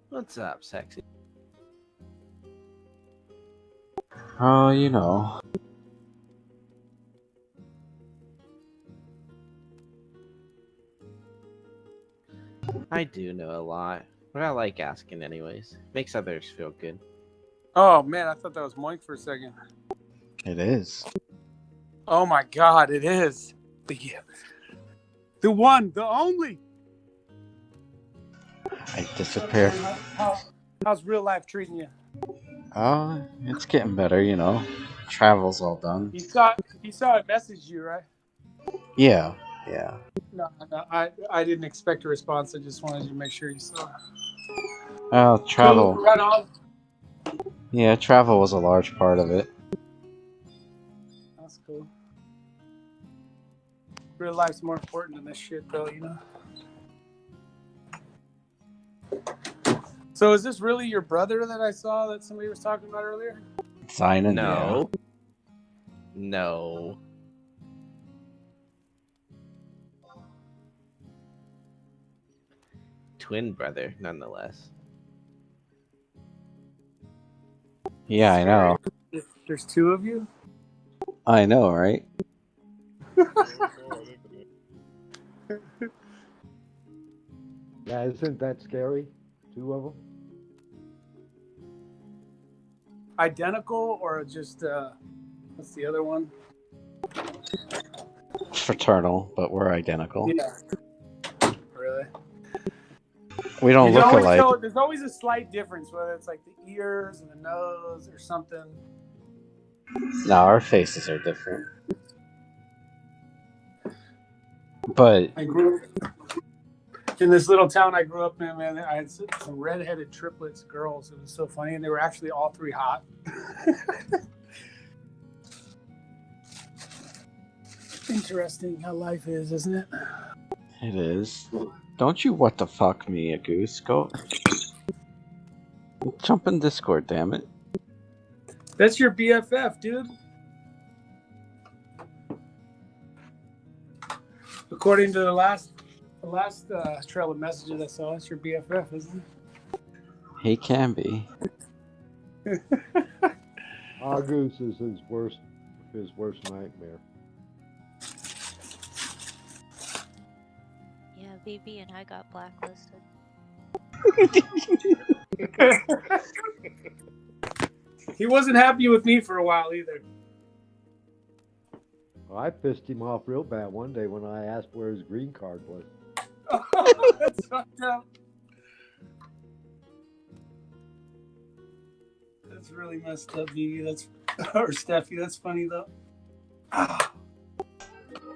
What's up, sexy? Oh, you know. I do know a lot, but I like asking anyways. Makes others feel good. Oh man, I thought that was Moink for a second. It is. Oh my god, it is. The one, the only. I disappear. How's real life treating you? Oh, it's getting better, you know. Travel's all done. He saw it message you, right? Yeah. No, I didn't expect a response. I just wanted to make sure you saw. Travel. Cool, right on. Yeah, travel was a large part of it. That's cool. Real life's more important than this shit, though, you know. So, is this really your brother that I saw that somebody was talking about earlier? Signing, No. No. Twin brother, nonetheless. Yeah, I know. There's two of you? I know, right? Yeah, isn't that scary? Two of them? Identical or just, what's the other one? Fraternal, but we're identical. Yeah. Really? We don't You can look always alike. tell, there's always a slight difference, whether it's like the ears and the nose or something. No, our faces are different. But I grew up in this little town I grew up in, man. I had some redheaded triplets girls. It was so funny, and they were actually all three hot. Interesting how life is, isn't it? it is. Don't you what the fuck me, a goose. Go jump in Discord, damn it. That's your BFF, dude. According to the last trail of messages I saw, that's your BFF, isn't it? He can be. Our goose is his worst nightmare. Yeah, VB and I got blacklisted. He wasn't happy with me for a while either. Well, I pissed him off real bad one day when I asked where his green card was. Oh, that's fucked up. That's really messed up, VB. Or Steffi. That's funny though.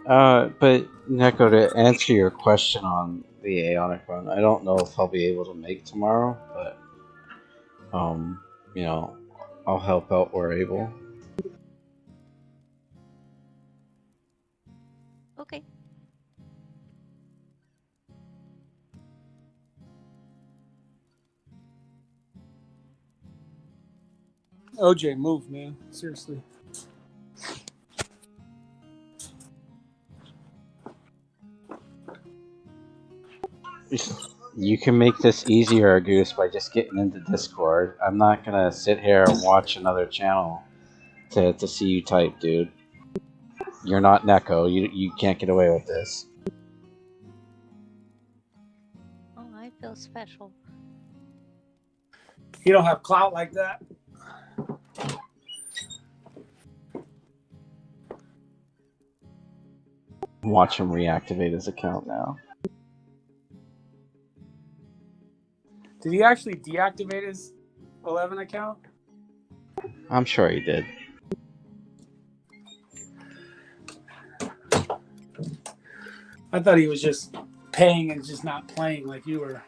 But Neko, to answer your question on the Aeonic run, I don't know if I'll be able to make tomorrow, but you know, I'll help out where able. Okay. OJ, move, man. Seriously. You can make this easier, Goose, by just getting into Discord. I'm not gonna sit here and watch another channel to see you type, dude. You're not Neko. You can't get away with this. Oh, I feel special. You don't have clout like that. Watch him reactivate his account now. Did he actually deactivate his 11 account? I'm sure he did. I thought he was just paying and just not playing like you were.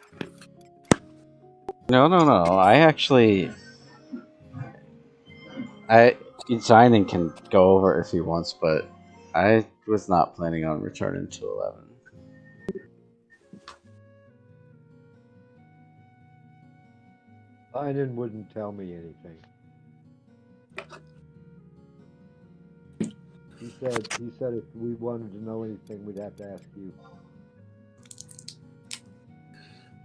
No. Signing can go over if he wants, but I was not planning on returning to 11. Tynan wouldn't tell me anything. He said if we wanted to know anything, we'd have to ask you.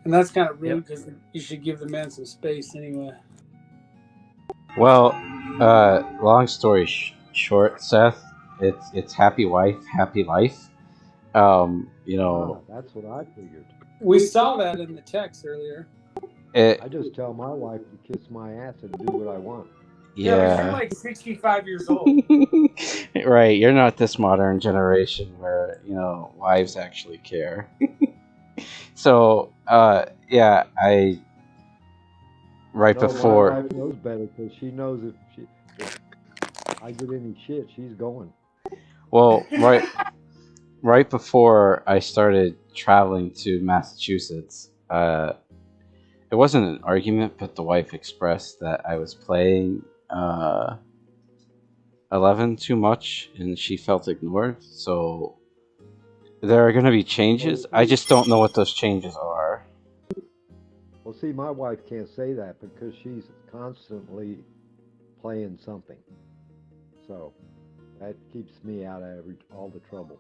And that's kind of rude because you should give the man some space anyway. Well, long story short, Seth, it's happy wife, happy life. You know, that's what I figured. We saw that in the text earlier. I just tell my wife to kiss my ass and do what I want. Yeah, but yeah. you're like 65 years old. Right, you're not this modern generation where, you know, wives actually care. So, yeah, right No, before. my wife knows better because she knows if I get any shit, she's going. Well, right before I started traveling to Massachusetts, it wasn't an argument, but the wife expressed that I was playing 11 too much, and she felt ignored. So there are going to be changes. I just don't know what those changes are. Well, see, my wife can't say that because she's constantly playing something. So that keeps me out of all the trouble.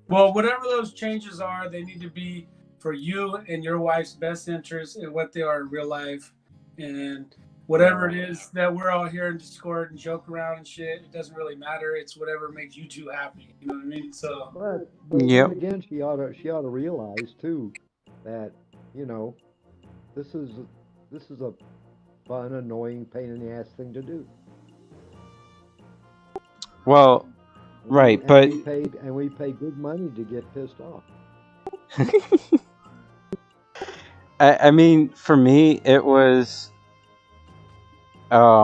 Well, whatever those changes are, they need to be for you and your wife's best interest and what they are in real life. And whatever it is that we're all here in Discord and joke around and shit, it doesn't really matter. It's whatever makes you two happy. You know what I mean? So. But Yep. then again, she ought to realize too that, you know, this is a fun, annoying, pain in the ass thing to do. Well, right, but we pay good money to get pissed off. I mean, for me, it was at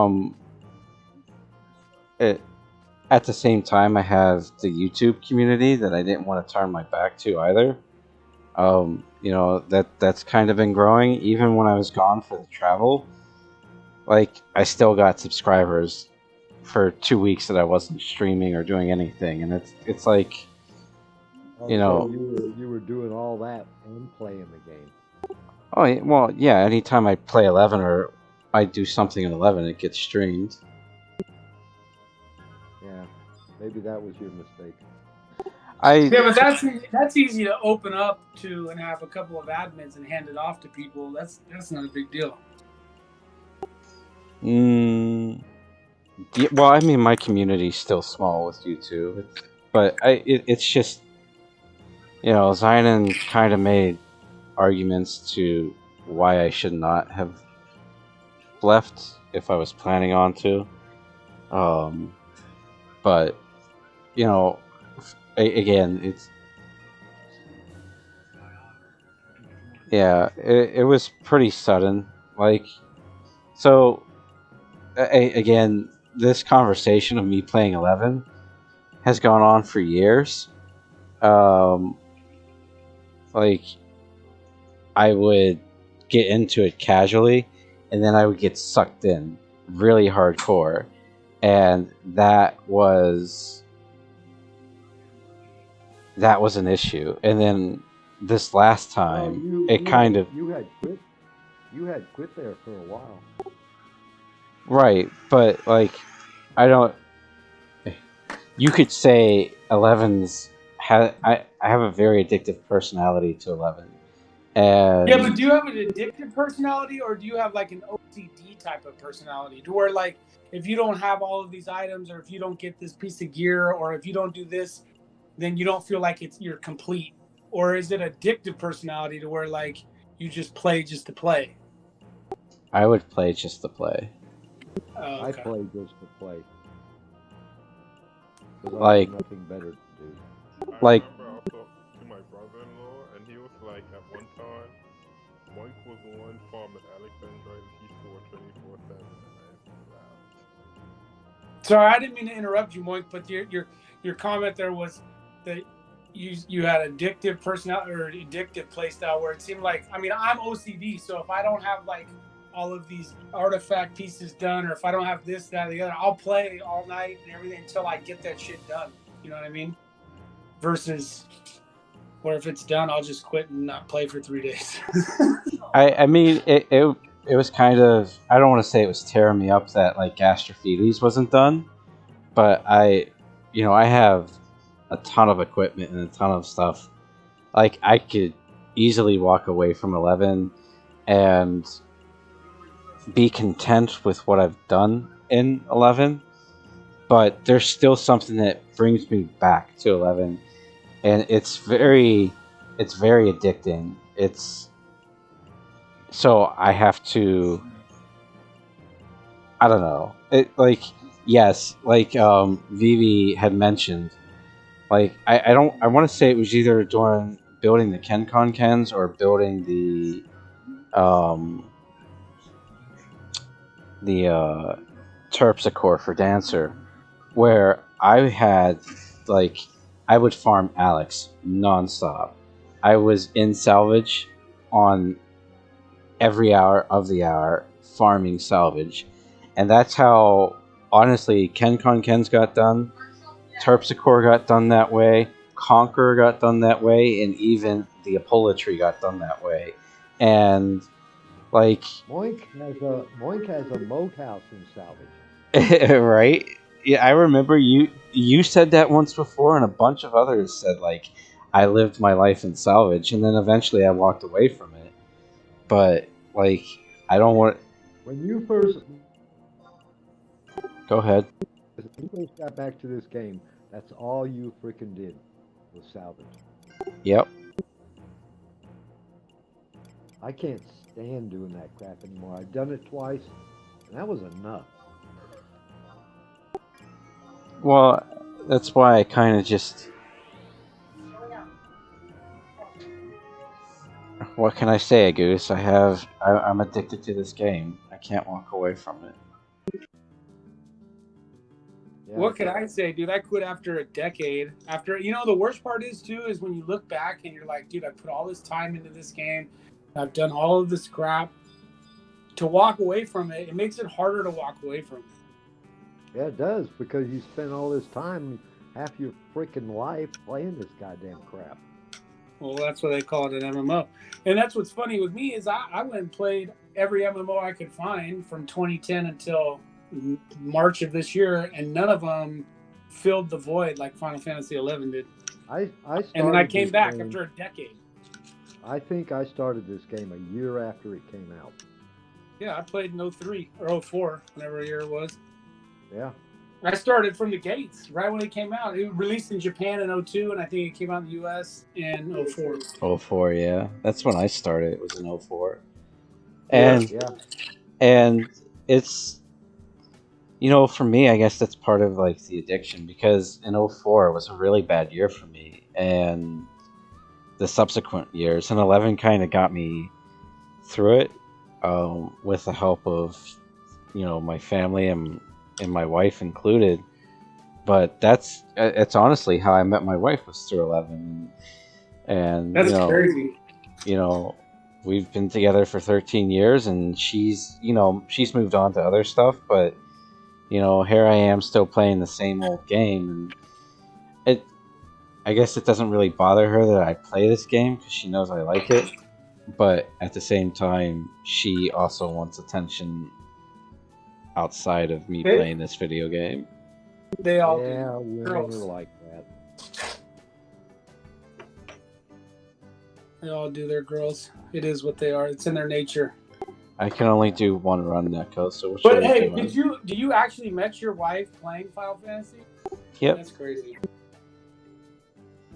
the same time I have the YouTube community that I didn't want to turn my back to either. You know, that's kind of been growing even when I was gone for the travel. Like, I still got subscribers for 2 weeks that I wasn't streaming or doing anything, and it's like, you know, you were doing all that and playing the game. Oh well, yeah. Anytime I play 11 or I do something in 11, it gets streamed. Yeah, maybe that was your mistake. Yeah, but that's easy to open up to and have a couple of admins and hand it off to people. That's not a big deal. Yeah, well, I mean, my community's still small with YouTube, but it's just, you know, Zion kind of made arguments to why I should not have left if I was planning on to. But, you know, again, it's, yeah, it was pretty sudden. Like, so, again, this conversation of me playing 11 has gone on for years. Like, I would get into it casually, and then I would get sucked in really hardcore, and that was an issue. And then this last time, you had quit there for a while. Right, but like, I don't. You could say 11's I have a very addictive personality to 11. And yeah, but do you have an addictive personality, or do you have like an OCD type of personality, to where like if you don't have all of these items, or if you don't get this piece of gear, or if you don't do this, then you don't feel like you're complete? Or is it addictive personality to where like you just play just to play? I would play just to play. Oh, okay. I play just to play. Like, nothing better to do. Like, I remember I talked to my brother-in-law, and he was like, at one time, Mike was on farm at Alexandria, and he saw 24/7. Sorry, I didn't mean to interrupt you, Moink, but your comment there was that you had addictive personality or addictive playstyle, where it seemed like, I mean, I'm OCD, so if I don't have like all of these artifact pieces done, or if I don't have this, that, or the other, I'll play all night and everything until I get that shit done. You know what I mean? Versus where if it's done, I'll just quit and not play for 3 days. I mean, it was kind of, I don't want to say it was tearing me up that like Gastrophiles wasn't done, but I have a ton of equipment and a ton of stuff. Like, I could easily walk away from 11 and be content with what I've done in 11, but there's still something that brings me back to 11, and it's very addicting. It's so I have to, I don't know. It like yes, like Vivi had mentioned, like I don't, I want to say it was either during building the KenCon Kens or building the Terpsichore for Dancer, where I had, like, I would farm Alex nonstop. I was in salvage on every hour of the hour farming salvage, and that's how, honestly, KenCon Kens got done, Terpsichore got done that way, Conqueror got done that way, and even the Apolatry got done that way. And like Moink has a moat house in salvage. right? Yeah, I remember you said that once before, and a bunch of others said, like, I lived my life in salvage, and then eventually I walked away from it. But like, I don't want. When you first Go ahead. got back to this game, that's all you freaking did was salvage. Yep. I can't stand doing that crap anymore. I've done it twice, and that was enough. Well, that's why I kind of just. What can I say, Goose? I'm addicted to this game. I can't walk away from it. Yeah, What could I say, dude? I quit after a decade. After, the worst part is too is when you look back and you're like, dude, I put all this time into this game. I've done all of this crap. To walk away from it, it makes it harder to walk away from it. Yeah, it does, because you spend all this time, half your freaking life, playing this goddamn crap. Well, that's what they call it, an MMO. And that's what's funny with me is I went and played every MMO I could find from 2010 until March of this year, and none of them filled the void like Final Fantasy XI did. I started and then I came this back game, after a decade. I think I started this game a year after it came out. Yeah, I played in 03 or 04, whatever year it was. Yeah. I started from the gates right when it came out. It was released in Japan in 02, and I think it came out in the US in 04. 04, yeah. That's when I started. It was in 04. And Yeah. and it's, for me, I guess that's part of, like, the addiction, because in 04 was a really bad year for me, and the subsequent years, and 11 kind of got me through it, with the help of, my family and my wife included. But it's honestly how I met my wife, was through 11. And That's crazy. We've been together for 13 years, and she's moved on to other stuff, but here I am still playing the same old game. And I guess it doesn't really bother her that I play this game, because she knows I like it, but at the same time, she also wants attention outside of me playing this video game. They all Yeah, do. women Girls. are like that. They all do. Their girls. It is what they are. It's in their nature. I can only do one run, Neko, so what should But I hey, do? do you actually met your wife playing Final Fantasy? Yep. That's crazy.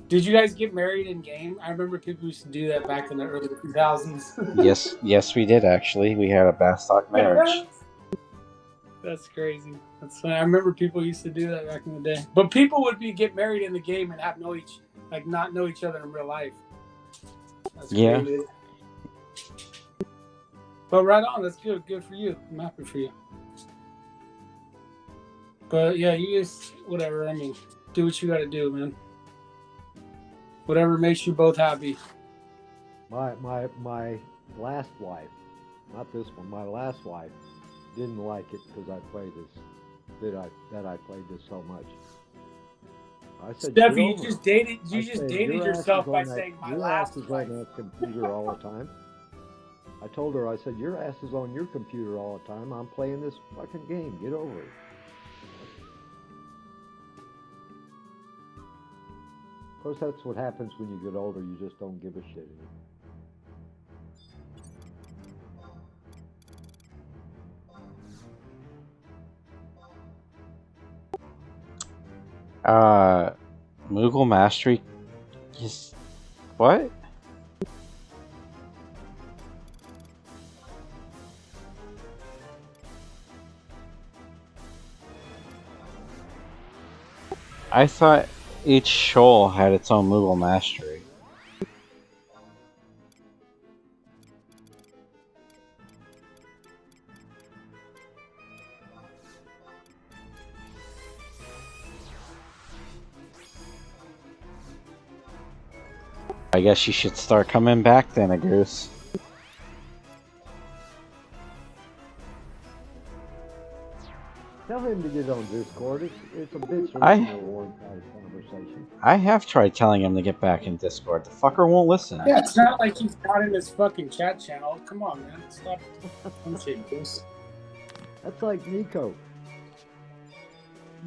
Did you guys get married in game? I remember people used to do that back in the early 2000s. Yes, we did, actually. We had a Bastock marriage. That's crazy. That's funny. I remember people used to do that back in the day. But people would get married in the game and not know each other in real life. That's Yeah. crazy. But right on, that's good. Good for you. I'm happy for you. But yeah, you just whatever. I mean, do what you got to do, man. Whatever makes you both happy. My last wife, not this one, my last wife didn't like it because I played this. That I played this so much. I said, Steffi, you just dated "Your yourself ass is by on that- saying my your last ass is wife. on that computer all the time." I told her, I said, "Your ass is on your computer all the time. I'm playing this fucking game. Get over it." Of course, that's what happens when you get older. You just don't give a shit anymore. Moogle Mastery is what? I thought each shoal had its own Moogle Mastery. I guess you should start coming back then, Goose. Tell him to get on Discord. It's a bitch I- reward kind of conversation. I have tried telling him to get back in Discord. The fucker won't listen. Yeah, it's not like he's not in his fucking chat channel. Come on, man. Stop. Bullshit, Goose. That's like Nico.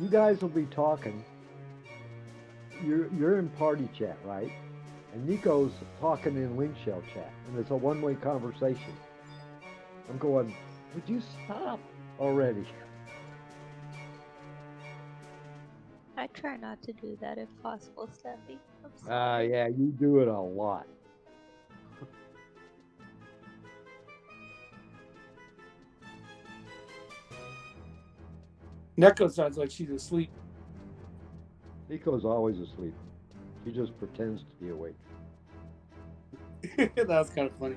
You guys will be talking. You're in party chat, right? And Nico's talking in link shell chat, and it's a one-way conversation. I'm going, would you stop already? I try not to do that if possible, Steffi. I'm sorry. Yeah, you do it a lot. Neko sounds like she's asleep. Nico's always asleep. He just pretends to be awake. That was kind of funny.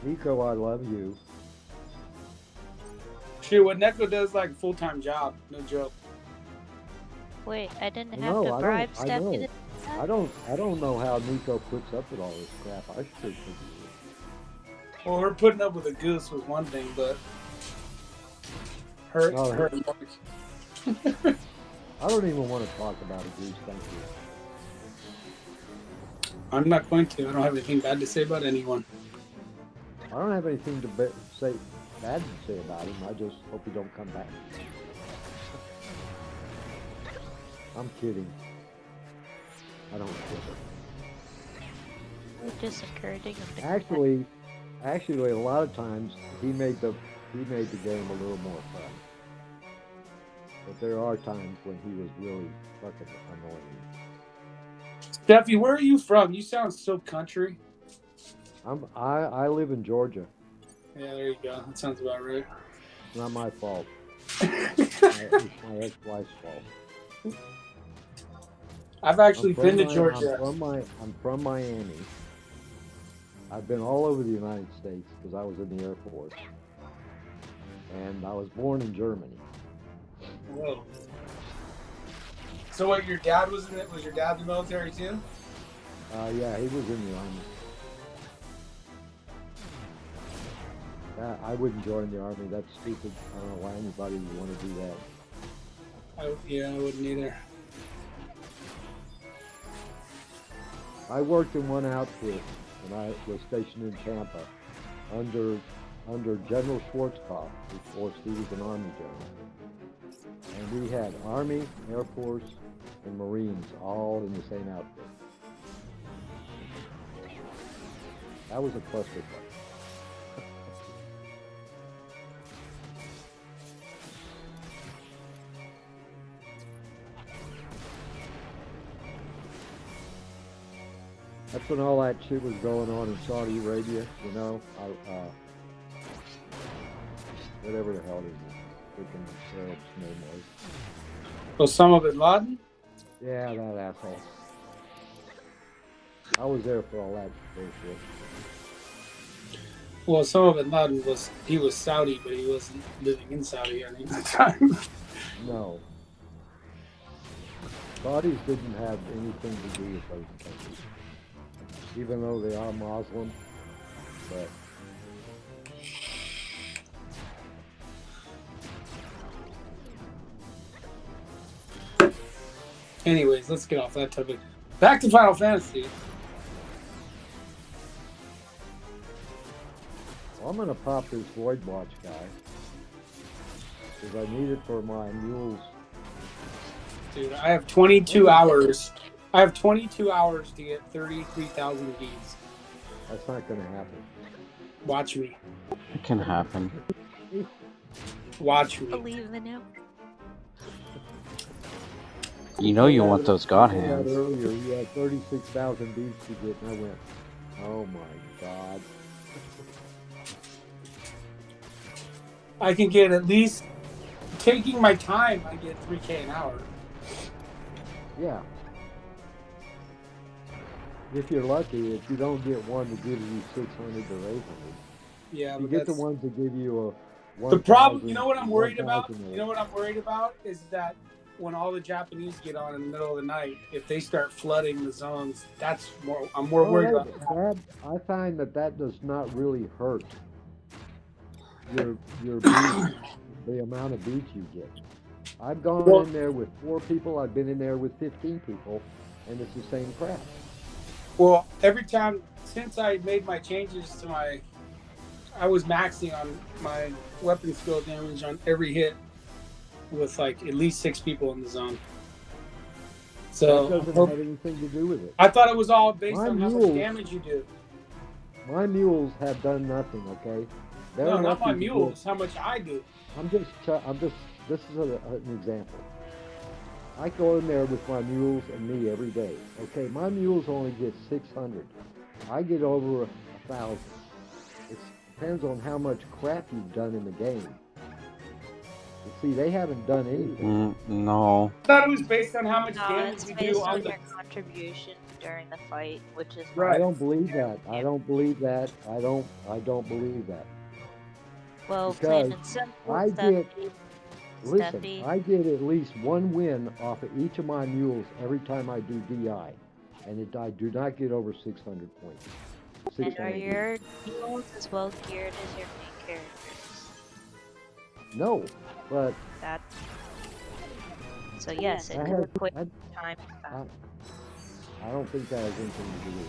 Nico, I love you. Shit, what Neko does like a full-time job. No joke. Wait, I didn't I have know, to I bribe don't- I Steffi know. to do that? I don't know how Nico puts up with all this crap. I should be. Well, her putting up with a goose was one thing, but her, Oh, her I don't even want to talk about it, Goose. Thank you. I'm not going to. I don't have anything bad to say about anyone. I don't have anything to say bad to say about him. I just hope he don't come back. I'm kidding. I don't care. We're just encouraging him to Actually, a lot of times he made the game a little more fun. But there are times when he was really fucking annoying. Steffi, where are you from? You sound so country. I live in Georgia. Yeah, there you go. That sounds about right. It's not my fault. It's my ex-wife's fault. I've actually I'm been to from Georgia. I'm from Miami. I've been all over the United States because I was in the Air Force. And I was born in Germany. Whoa. So what? Your dad was in it? Was your dad in the military too? Yeah, he was in the Army. I wouldn't join the Army. That's stupid. I don't know why anybody would want to do that. Yeah, I wouldn't either. I worked in one outfit when I was stationed in Tampa under General Schwarzkopf. Of course, he was an Army general. And we had Army, Air Force, and Marines all in the same outfit. That was a clusterfuck. That's when all that shit was going on in Saudi Arabia, you know, whatever the hell his freaking Arab's name was. Osama bin Laden? Yeah, that asshole. I was there for all that bullshit. Well, Osama bin Laden was Saudi, but he wasn't living in Saudi any of the time. No. Saudis didn't have anything to do with those countries. Even though they are Muslim, but anyways, let's get off that topic. Back to Final Fantasy. well, I'm gonna pop this Void Watch guy because I need it for my mules. Dude, I have 22 hours. I have 22 hours to get 33,000 Vs. That's not gonna happen. Watch me. It can happen. Watch me. Believe in him. You know you want those god I said that hands. earlier, you had 36,000 beats to get, and I went, oh my god. I can get at least, taking my time, I get 3K an hour. Yeah. If you're lucky, if you don't get one that gives you 600 or 800. Yeah, You but get the that's ones that give you a the problem. 1,000. You know what I'm worried about? 1,000 You know what I'm worried about is that when all the Japanese get on in the middle of the night, if they start flooding the zones, that's more. I'm more worried about that. that. I find that does not really hurt your beats, the amount of beats you get. I've gone Well- in there with 4 people. I've been in there with 15 people, and it's the same crap. Well, every time since I made my changes to my, I was maxing on my weapon skill damage on every hit with like at least 6 people in the zone. That So doesn't have anything to do with it. I thought it was all based My on how much mules- damage you do. My mules have done nothing. Okay. They're No, not lucky my to mules. How much I do. This is an example. I go in there with my mules and me every day. Okay, my mules only get 600. I get over 1,000. It depends on how much crap you've done in the game. You see, they haven't done anything. No. I thought it was based on how much No, damage it's you based do on on the. your contribution during the fight, which is Right. I don't believe that. I don't believe that. I don't believe that. well, because plain and simple. I get- Listen, Steffi. I get at least 1 win off of each of my mules every time I do DI, and I do not get over 600 points. And are 600. your mules as well geared as your main characters? No, but That. So yes, it I could have- equate I- time back. I don't think that has anything to do with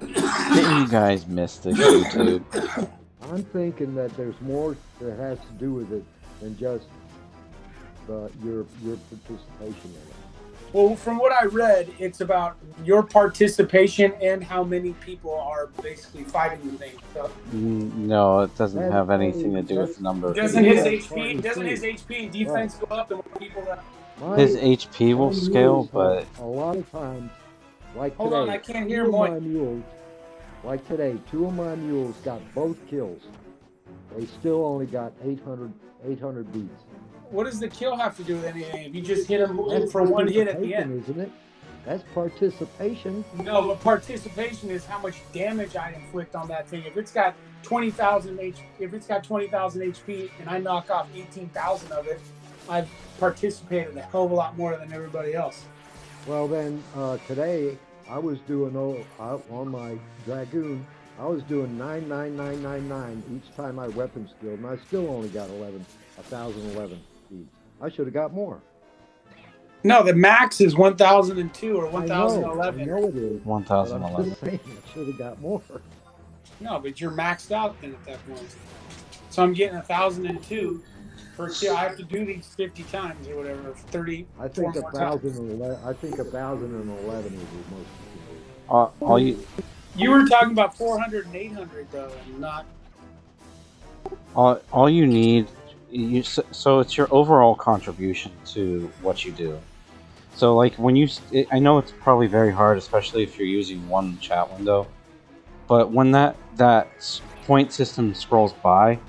it. Didn't you guys miss this YouTube? I'm thinking that there's more that has to do with it than just your participation in it. Well, from what I read, it's about your participation and how many people are basically fighting the thing. So No, it doesn't have anything to do with the number of doesn't people. his HP and defense go up the more people that? His HP will my scale, mules but have a lot of times, like Hold today, on, I can't hear 2 of Moy. my mules. Like today, 2 of my mules got both kills. They still only got 800 beats. What does the kill have to do with anything? If you just hit him That's for one hit at the participation, end. isn't it? That's participation. No, but participation is how much damage I inflict on that thing. If it's got 20,000 HP and I knock off 18,000 of it, I've participated a hell of a lot more than everybody else. Well, then today I was doing on my Dragoon. I was doing 99999 each time my weapon skilled, and I still only got 1,011 beats. I should have got more. No, the max is 1,002 or I 1,011. know it is. But I'm 1,011. just saying I should have got more. No, but you're maxed out then at that point. So I'm getting 1,002 per kill. I have to do these 50 times or whatever, 30. I think 1,011. I think 1,011 is the most. All you You were talking about 400 and 800 though, and not. all you need, so it's your overall contribution to what you do. So like when I know it's probably very hard, especially if you're using one chat window, but when that point system scrolls by,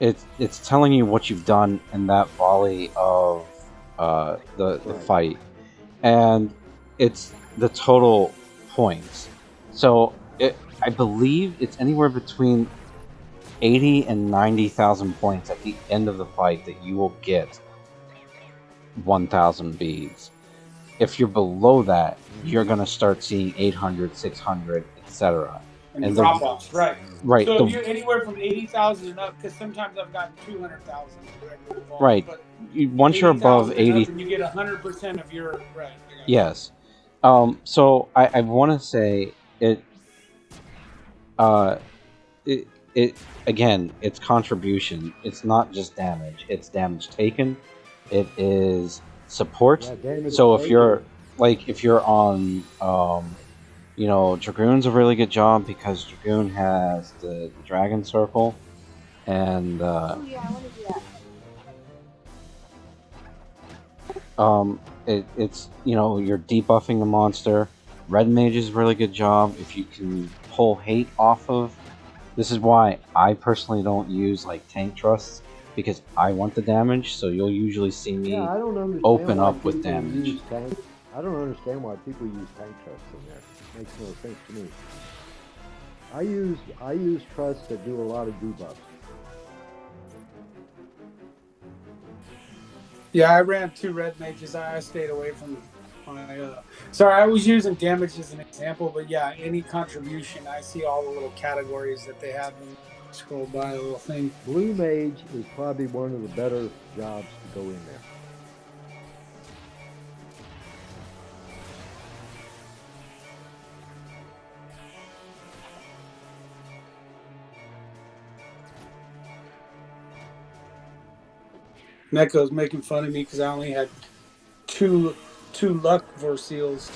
it's telling you what you've done in that volley of the fight, and it's the total points. So I believe it's anywhere between 80 and 90,000 points at the end of the fight that you will get 1,000 beads. If you're below that, you're gonna start seeing 800, 600, etc. And drop offs, right? Right. So if you're anywhere from 80,000 and up, because sometimes I've gotten 200,000. Right. Once you're above 80, you get 100% of your right. yes. So I want to say it again. It's contribution. It's not just damage. It's damage taken. It is support. Yeah, damage So if taken. you're like if you're on, you know, Dragoon's a really good job because Dragoon has the Dragon Circle, and Oh yeah, I want to do that. it's, you know, you're debuffing the monster. Red Mage is a really good job if you can pull hate off of. This is why I personally don't use like tank trusts, because I want the damage. So you'll usually see me Yeah, I don't understand open why up with people damage. use tank. I don't understand why people use tank trusts in there. Makes no sense to me. I use trusts that do a lot of debuffs. Yeah, I ran 2 red mages. I stayed away from my. Sorry, I was using damage as an example, but yeah, any contribution, I see all the little categories that they have when you scroll by a little thing. Blue Mage is probably one of the better jobs to go in there. Neko's making fun of me because I only had two luck Vorseals.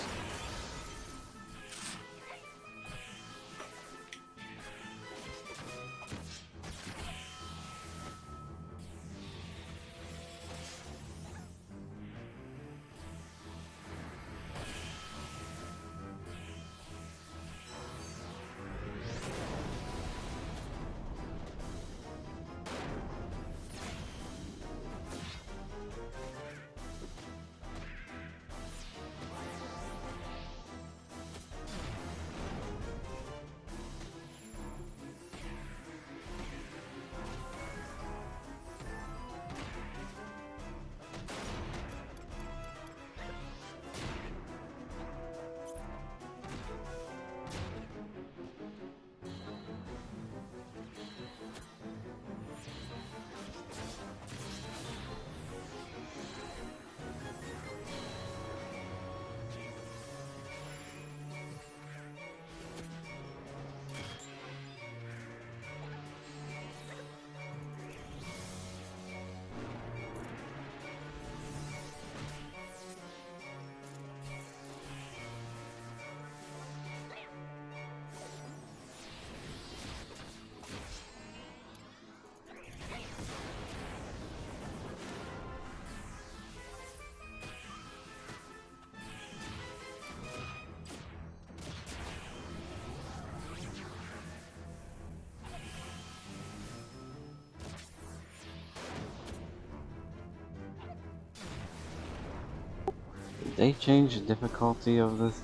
Did they change the difficulty of this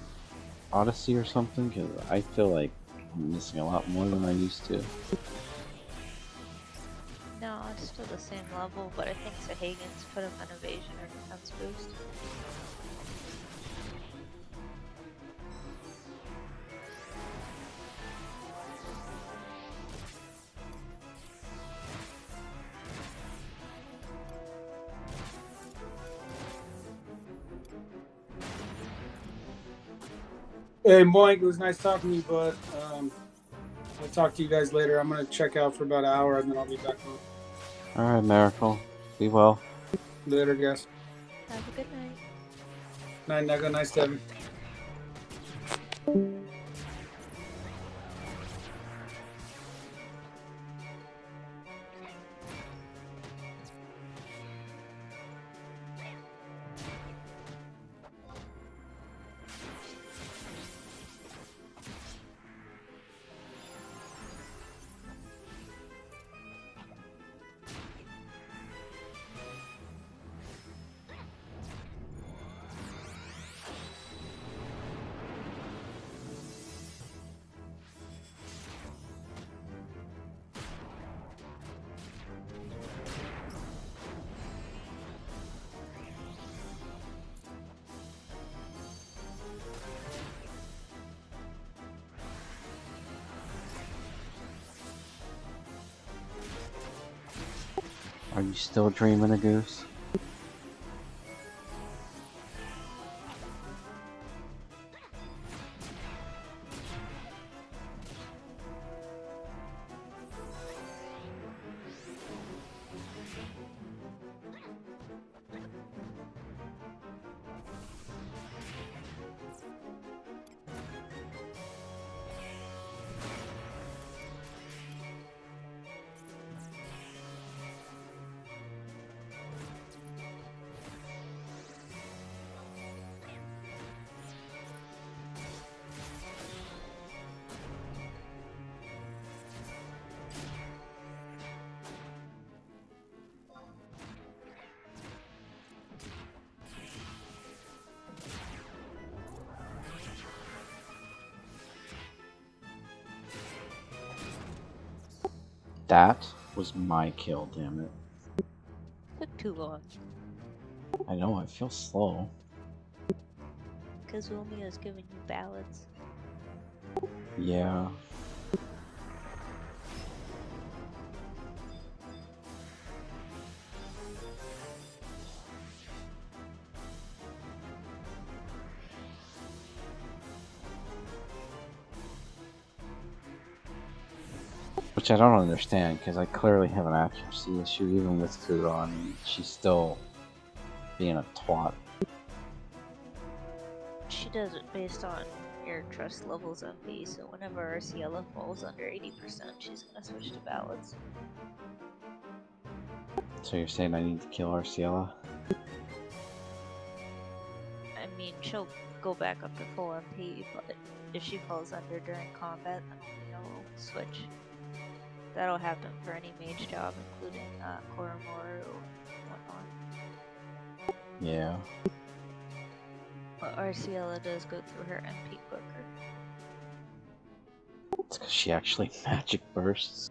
Odyssey or something? Because I feel like I'm missing a lot more than I used to. No, it's still the same level, but I think Sahagan's put him an evasion or defense boost. Hey, Moink, it was nice talking to you, bud. I'll talk to you guys later. I'm going to check out for about an hour, and then I'll be back on. Alright, Miracle. Be well. Later, guys. Have a good night. Night, Neko. Nice, Devin. Are you still dreaming of Goose? That was my kill, damn it. Took too long. I know, I feel slow. Kazumiya's giving you ballads. Yeah. Which I don't understand, because I clearly have an accuracy issue, even with food on. She's still being a twat. She does it based on your trust levels MB, so whenever Arciela falls under 80%, she's gonna switch to ballads. So you're saying I need to kill Arciela? I mean, she'll go back up to full MP, but if she falls under during combat, then you'll switch. That'll happen for any mage job, including Koromoru and whatnot. Yeah. But Arciela does go through her MP quicker. It's because she actually magic bursts.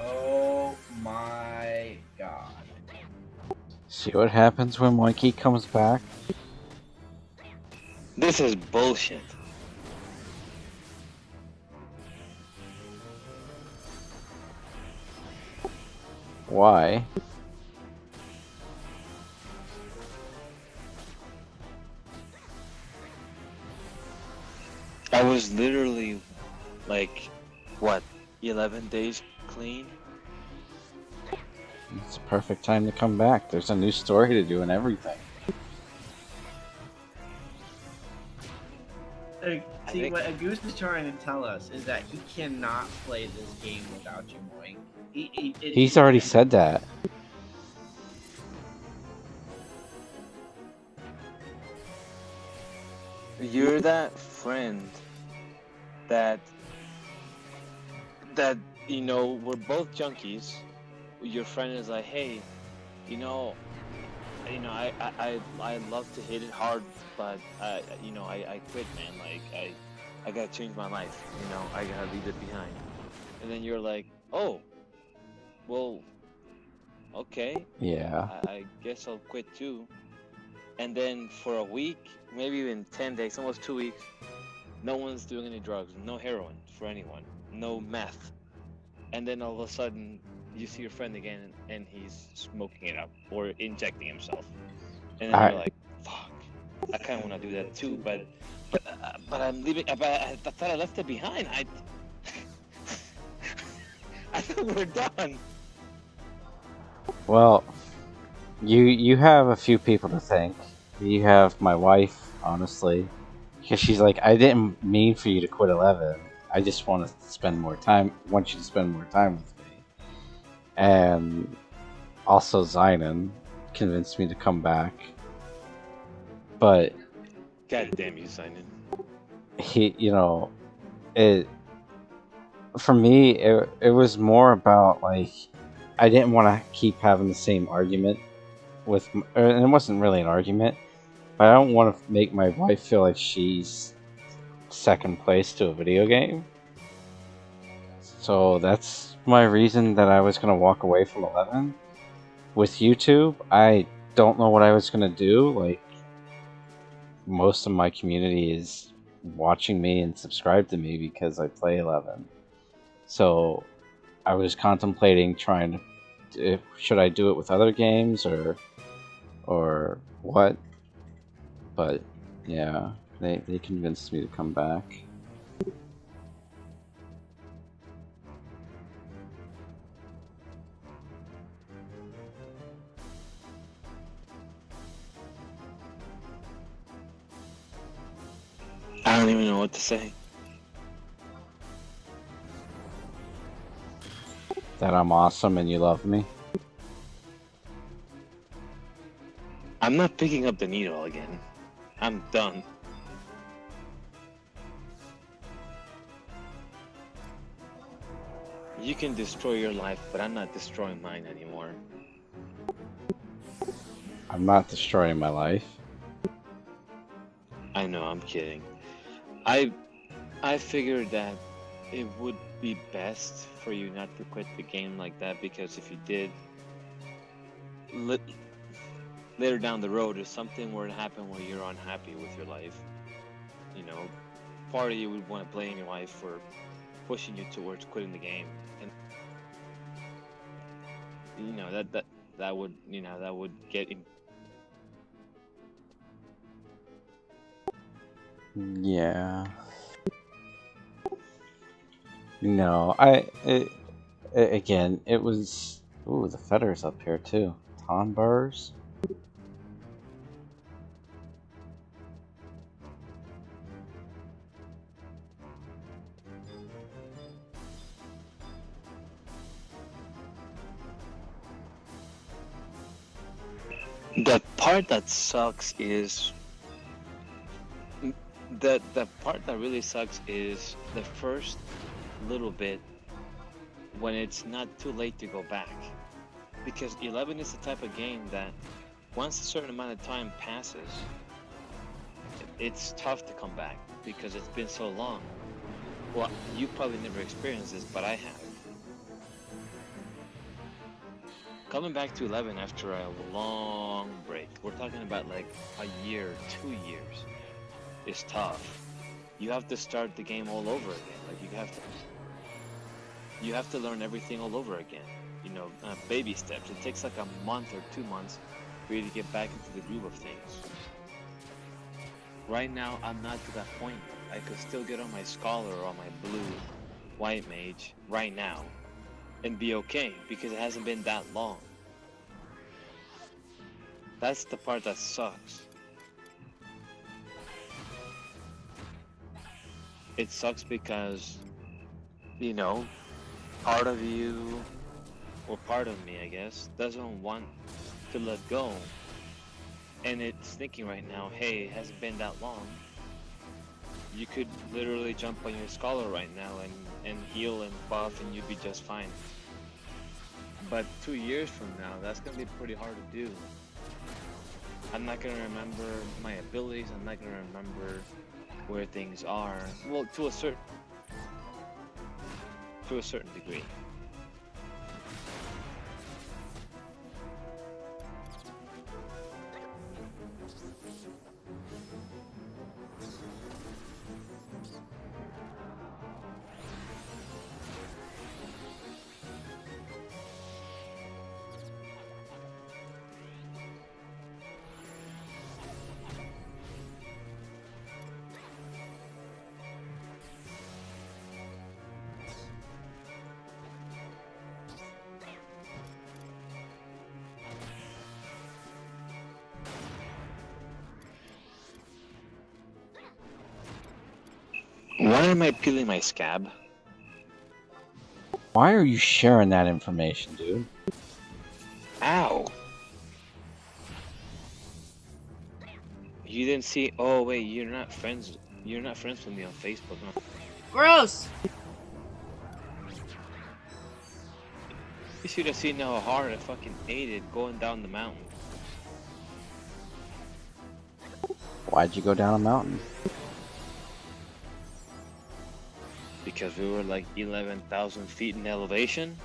Oh my god. See what happens when Monkey comes back? This is bullshit. Why? I was literally like, what, 11 days clean? It's a perfect time to come back. There's a new story to do and everything. See, what a Goose is trying to tell us is that he cannot play this game without you, Moink. He's already said that. You're that friend that you know, we're both junkies. Your friend is like, hey, I love to hit it hard, but I quit, man. Like I gotta change my life. I gotta leave it behind. And then you're like, oh, well, okay. Yeah. I guess I'll quit too. And then for a week, maybe even 10 days, almost 2 weeks, no one's doing any drugs, no heroin for anyone, no meth. And then all of a sudden, you see your friend again, and he's smoking it up or injecting himself. And then you're like, fuck, I kind of want to do that too, but I'm leaving. But I thought I left it behind. I thought we were done. Well, you have a few people to thank. You have my wife, honestly, because she's like, I didn't mean for you to quit 11. I just want to spend more time. Want you to spend more time with me. And also Zynon convinced me to come back. But God damn you, Zynon. he, for me, it was more about like I didn't want to keep having the same argument with, and it wasn't really an argument, but I don't want to make my wife feel like she's second place to a video game. So that's my reason that I was gonna walk away from 11. With YouTube, I don't know what I was gonna do. Like, most of my community is watching me and subscribed to me because I play 11. So I was contemplating trying to, should I do it with other games or what? But yeah, they convinced me to come back. I don't even know what to say. That I'm awesome and you love me. I'm not picking up the needle again. I'm done. You can destroy your life, but I'm not destroying mine anymore. I'm not destroying my life. I know, I'm kidding. I figured that it would be best for you not to quit the game like that, because if you did, later down the road, if something were to happen where you're unhappy with your life, you know, part of you would want to blame your wife for pushing you towards quitting the game, and you know that would, you know, that would get in. Yeah. No, again, it was. Ooh, the feathers up here too. Tonburs. The part that sucks is the part that really sucks is the first little bit when it's not too late to go back, because 11 is the type of game that once a certain amount of time passes, it's tough to come back because it's been so long. Well, you probably never experienced this, but I have. Coming back to 11 after a long break, we're talking about like a year, 2 years, is tough. You have to start the game all over again. Like you have to learn everything all over again. You know, baby steps. It takes like a month or 2 months for you to get back into the groove of things. Right now, I'm not to that point. I could still get on my Scholar or on my blue white mage right now and be okay, because it hasn't been that long. That's the part that sucks. It sucks because, you know, part of you, or part of me, I guess, doesn't want to let go. And it's thinking right now, hey, it hasn't been that long. You could literally jump on your Scholar right now and heal and buff and you'd be just fine. But 2 years from now, that's going to be pretty hard to do. I'm not going to remember my abilities, I'm not going to remember where things are. Well, to a certain degree. Why am I peeling my scab? Why are you sharing that information, dude? Ow! You didn't see? Oh wait, you're not friends. You're not friends with me on Facebook, huh? Gross! You should have seen how hard I fucking ate it going down the mountain. Why'd you go down a mountain? Because we were like 11,000 feet in elevation.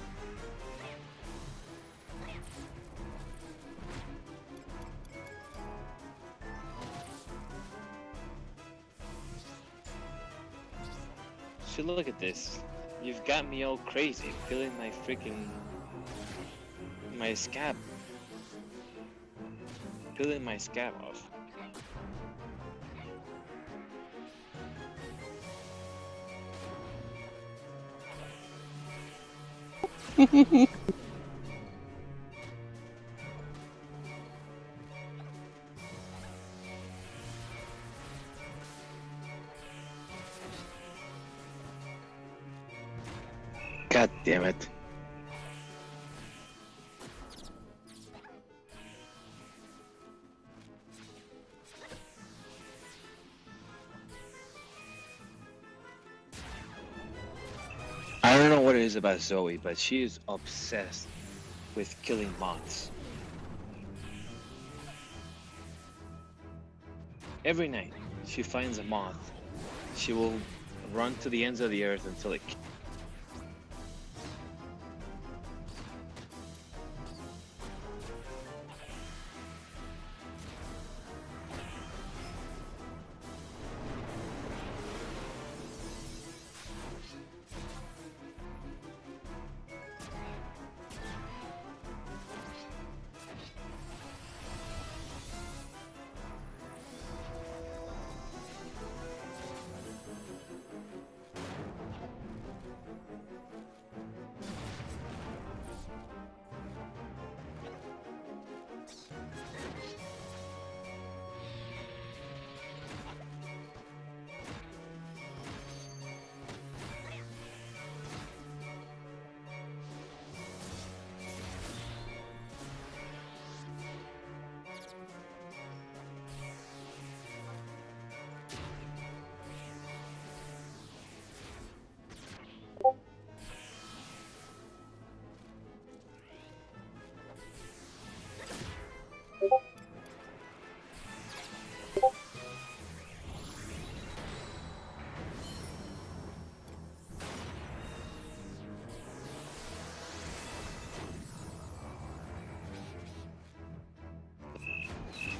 So look at this. You've got me all crazy, feeling my freaking... my scab. Peeling my scab off. God damn it. I don't know what it is about Zoe, but she is obsessed with killing moths. Every night, she finds a moth. She will run to the ends of the earth until it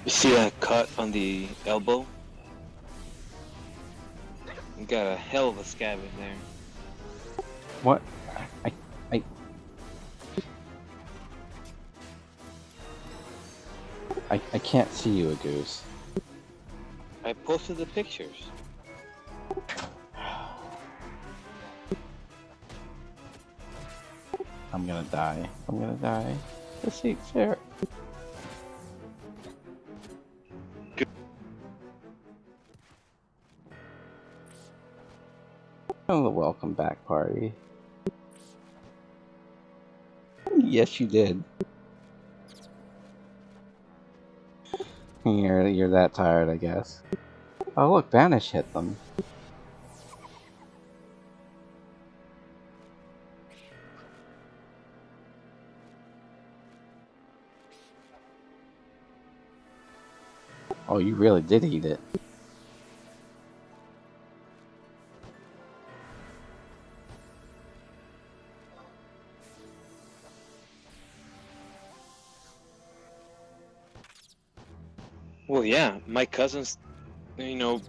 You see that cut on the elbow? You got a hell of a scab in there. What? I can't see you, a goose. I posted the pictures. I'm gonna die. I'm gonna die. This ain't fair. Oh, the welcome back party. Yes, you did. You're that tired, I guess. Oh, look, Banish hit them. Oh, you really did eat it. Well, yeah, my cousins, you know,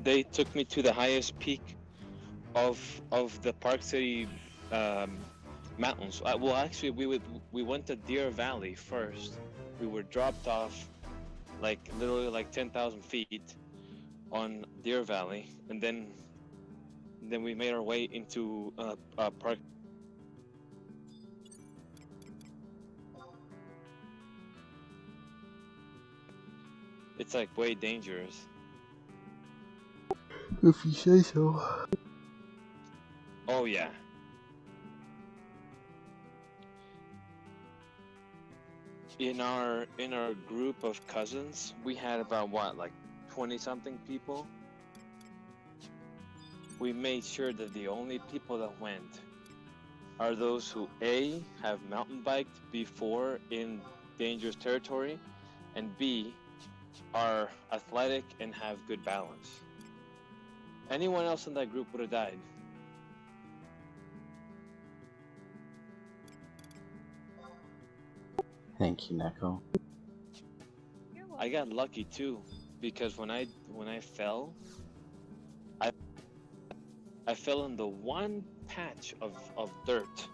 they took me to the highest peak of the Park City mountains. Well, actually, we went to Deer Valley first. We were dropped off, like literally like 10,000 feet on Deer Valley, and then we made our way into Park. It's like way dangerous. If you say so. Oh yeah. In our group of cousins, we had about what, like 20-something people. We made sure that the only people that went are those who A, have mountain biked before in dangerous territory, and B, are athletic and have good balance. Anyone else in that group would have died. Thank you, Neko. You're welcome. I got lucky too, because when I fell, I fell in the one patch of dirt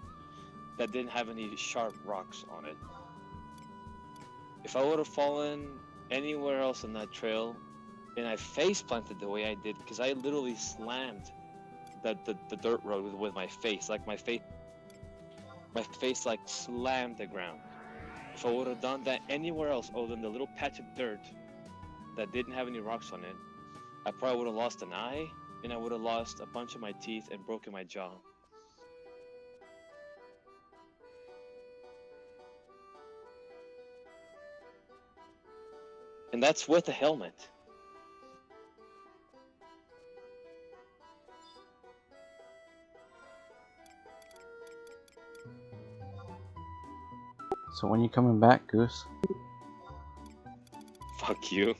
that didn't have any sharp rocks on it. If I would have fallen anywhere else on that trail, and I face planted the way I did, because I literally slammed the dirt road with my face, like my face like slammed the ground. If I would have done that anywhere else other than the little patch of dirt that didn't have any rocks on it, I probably would have lost an eye, and I would have lost a bunch of my teeth and broken my jaw. And that's with a helmet. So when you coming back, Goose? Fuck you.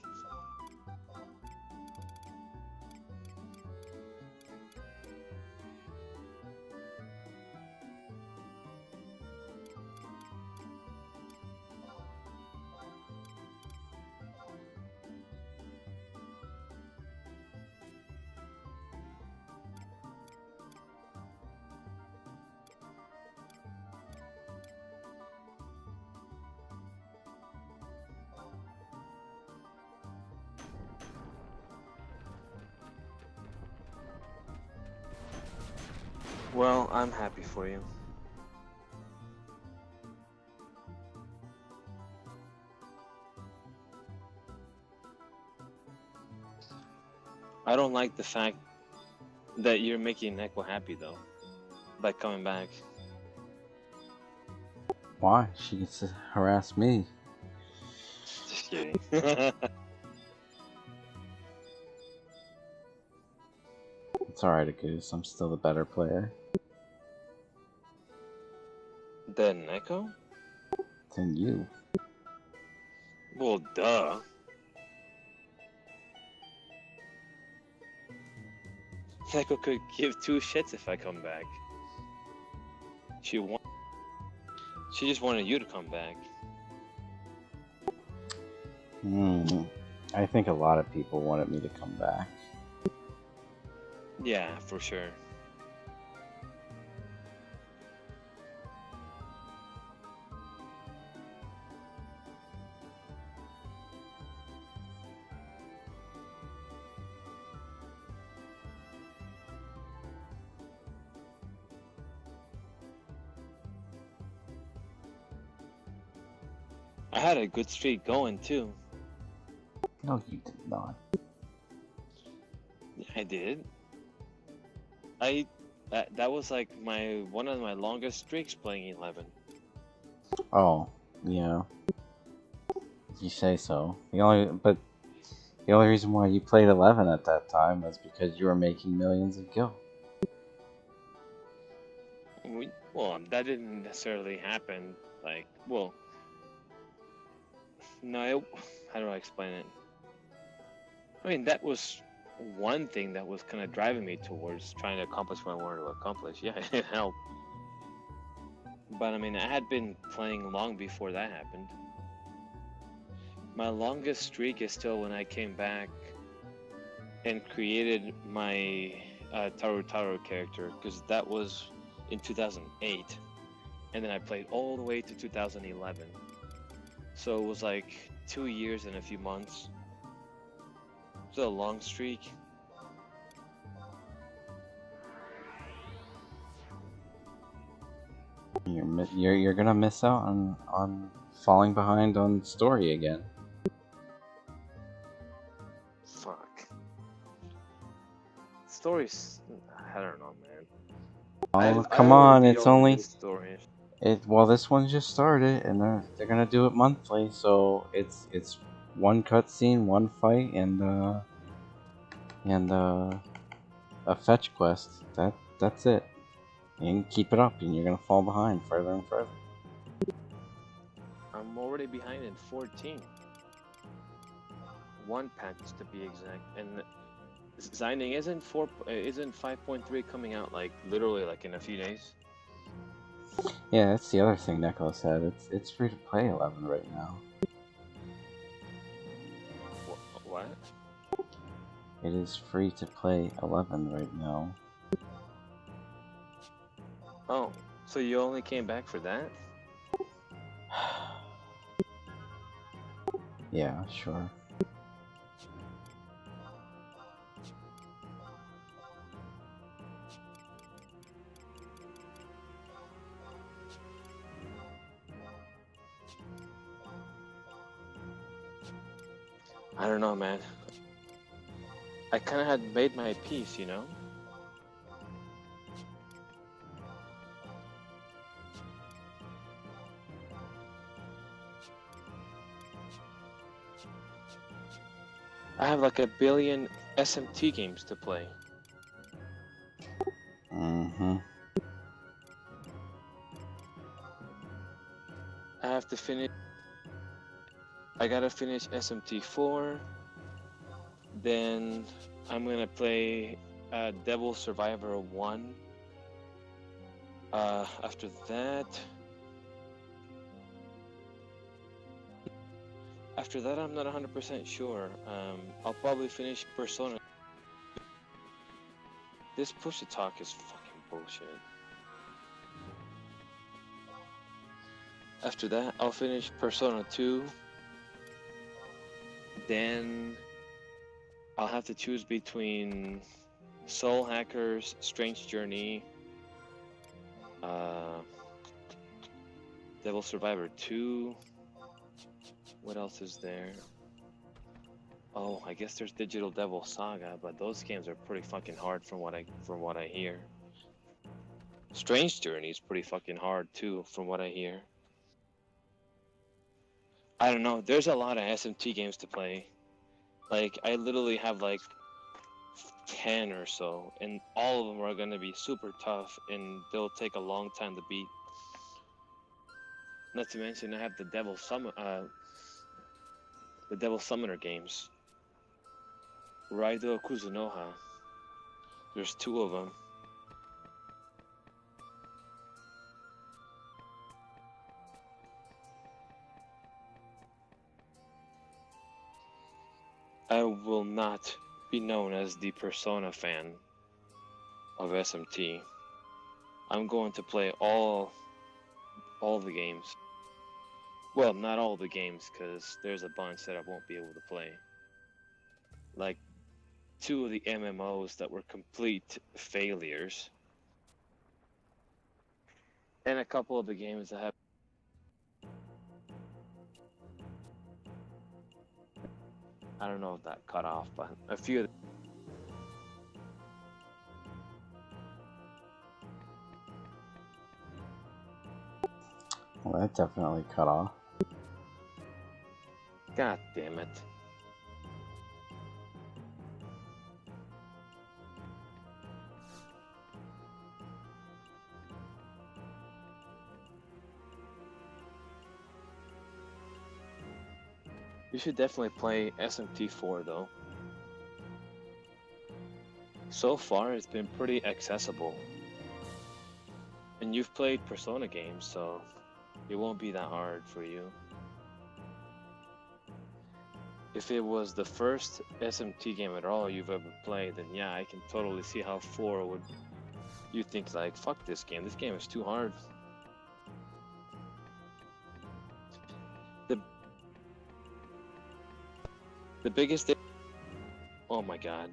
Well, I'm happy for you. I don't like the fact that you're making Neko happy though, by coming back. Why? She gets to harass me. Just kidding. It's alright, Goose. I'm still the better player. Then Neko? Than you. Well, duh. Neko could give two shits if I come back. She just wanted you to come back. I think a lot of people wanted me to come back. Yeah, for sure. I had a good streak going too. No, you did not. Yeah, I did. That was like one of my longest streaks playing 11. Oh, yeah. If you say so. The only reason why you played 11 at that time was because you were making millions of gil. Well, that didn't necessarily happen. Like, well, no. How do I explain it? I mean, that was one thing that was kind of driving me towards trying to accomplish what I wanted to accomplish. Yeah, it helped. But I mean, I had been playing long before that happened. My longest streak is still when I came back and created my Taru character, because that was in 2008, and then I played all the way to 2011. So it was like 2 years and a few months. It's a long streak. You're gonna miss out on falling behind on story again. Fuck. Stories, I don't know, man. Oh, come on! It's only stories. Well, this one just started, and they're gonna do it monthly, so it's one cutscene, one fight, and a fetch quest. That's it. You can keep it up, and you're gonna fall behind further and further. I'm already behind in 14. One patch to be exact, and Signing isn't 5.3 coming out like literally like in a few days. Yeah, that's the other thing Neko said. It's free to play 11 right now. What? It is free to play 11 right now. Oh, so you only came back for that? Yeah, sure. I don't know, man. I kind of had made my peace, you know? I have like 1 billion SMT games to play. Mm-hmm. I have to finish. I gotta finish SMT4. Then I'm gonna play Devil Survivor 1. After that. After that, I'm not 100% sure. I'll probably finish Persona. This push-to-talk is fucking bullshit. After that, I'll finish Persona 2. Then I'll have to choose between Soul Hackers, Strange Journey, Devil Survivor 2. What else is there? Oh, I guess there's Digital Devil Saga, but those games are pretty fucking hard from what I hear. Strange Journey is pretty fucking hard too, from what I hear. I don't know. There's a lot of SMT games to play. Like, I literally have like 10 or so, and all of them are gonna be super tough, and they'll take a long time to beat. Not to mention, I have the Devil Summoner games. Raido Kuzunoha. There's 2 of them. I will not be known as the Persona fan of SMT. I'm going to play all the games. Well, not all the games, because there's a bunch that I won't be able to play. Like 2 of the MMOs that were complete failures. And a couple of the games that have... I don't know if that cut off, but a few of Well, that definitely cut off. God damn it. You should definitely play SMT4 though. So far, it's been pretty accessible. And you've played Persona games, so it won't be that hard for you. If it was the first SMT game at all you've ever played, then yeah, I can totally see how 4 would... You think like, fuck this game is too hard. The biggest... Oh my god.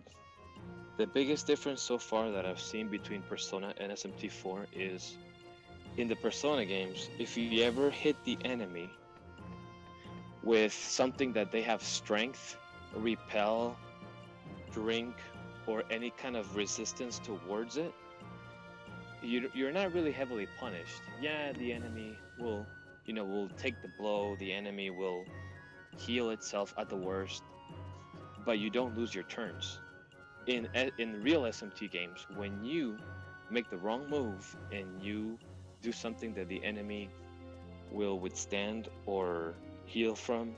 The biggest difference so far that I've seen between Persona and SMT4 is, in the Persona games, if you ever hit the enemy with something that they have strength, repel, drink, or any kind of resistance towards it, you're not really heavily punished. Yeah, the enemy will, will take the blow, the enemy will heal itself at the worst, but you don't lose your turns. In real SMT games, when you make the wrong move and you do something that the enemy will withstand or heal from,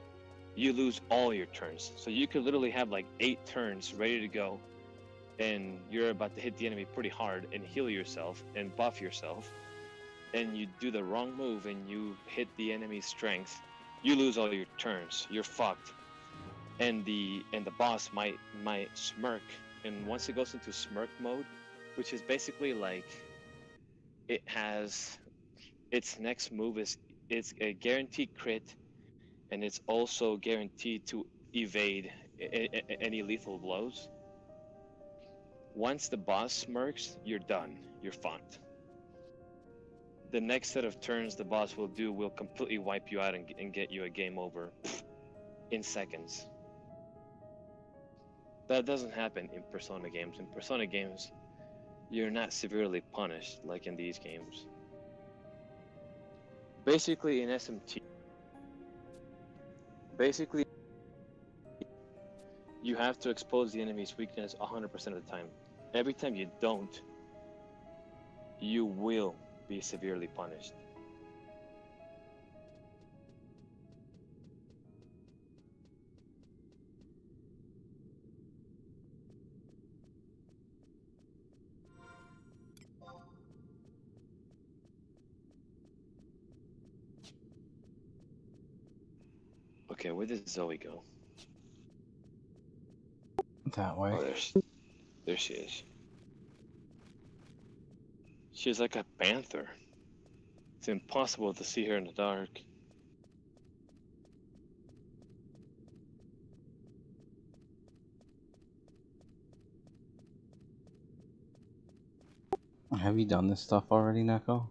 you lose all your turns. So you could literally have like 8 turns ready to go, and you're about to hit the enemy pretty hard and heal yourself and buff yourself, and you do the wrong move and you hit the enemy's strength, you lose all your turns. You're fucked. And the boss might smirk, and once it goes into smirk mode, which is basically like it has its next move is it's a guaranteed crit, and it's also guaranteed to evade any lethal blows. Once the boss smirks, you're done. You're fucked. The next set of turns the boss will do will completely wipe you out and get you a game over in seconds. That doesn't happen in Persona games. In Persona games, you're not severely punished like in these games. Basically, in SMT, you have to expose the enemy's weakness 100% of the time. Every time you don't, you will be severely punished. Okay, where did Zoe go? That way. Oh, there she is. She's like a panther. It's impossible to see her in the dark. Have you done this stuff already, Neko?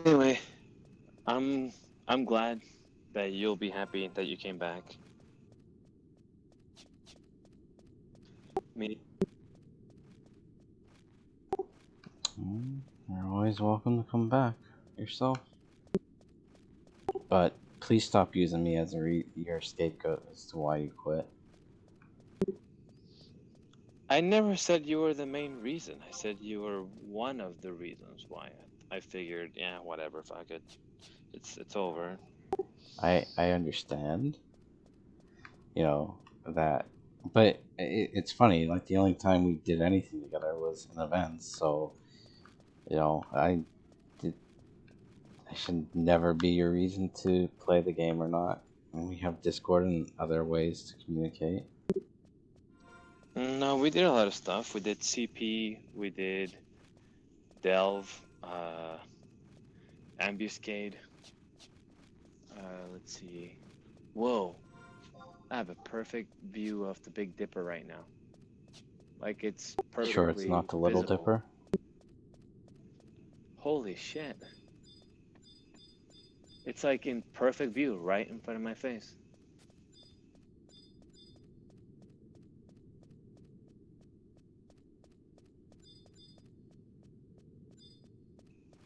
Anyway, I'm glad that you'll be happy that you came back. Me. You're always welcome to come back yourself. But please stop using me as your scapegoat as to why you quit. I never said you were the main reason. I said you were one of the reasons why. I figured, yeah, whatever, fuck it. It's over. I understand. You know, that. But it's funny, like the only time we did anything together was in events, so, you know, I should never be your reason to play the game or not. And we have Discord and other ways to communicate. No, we did a lot of stuff. We did CP, we did Delve, Ambuscade. Let's see. Whoa. I have a perfect view of the Big Dipper right now. Like, it's perfectly Sure, it's not the Little visible. Dipper? Holy shit. It's like in perfect view right in front of my face.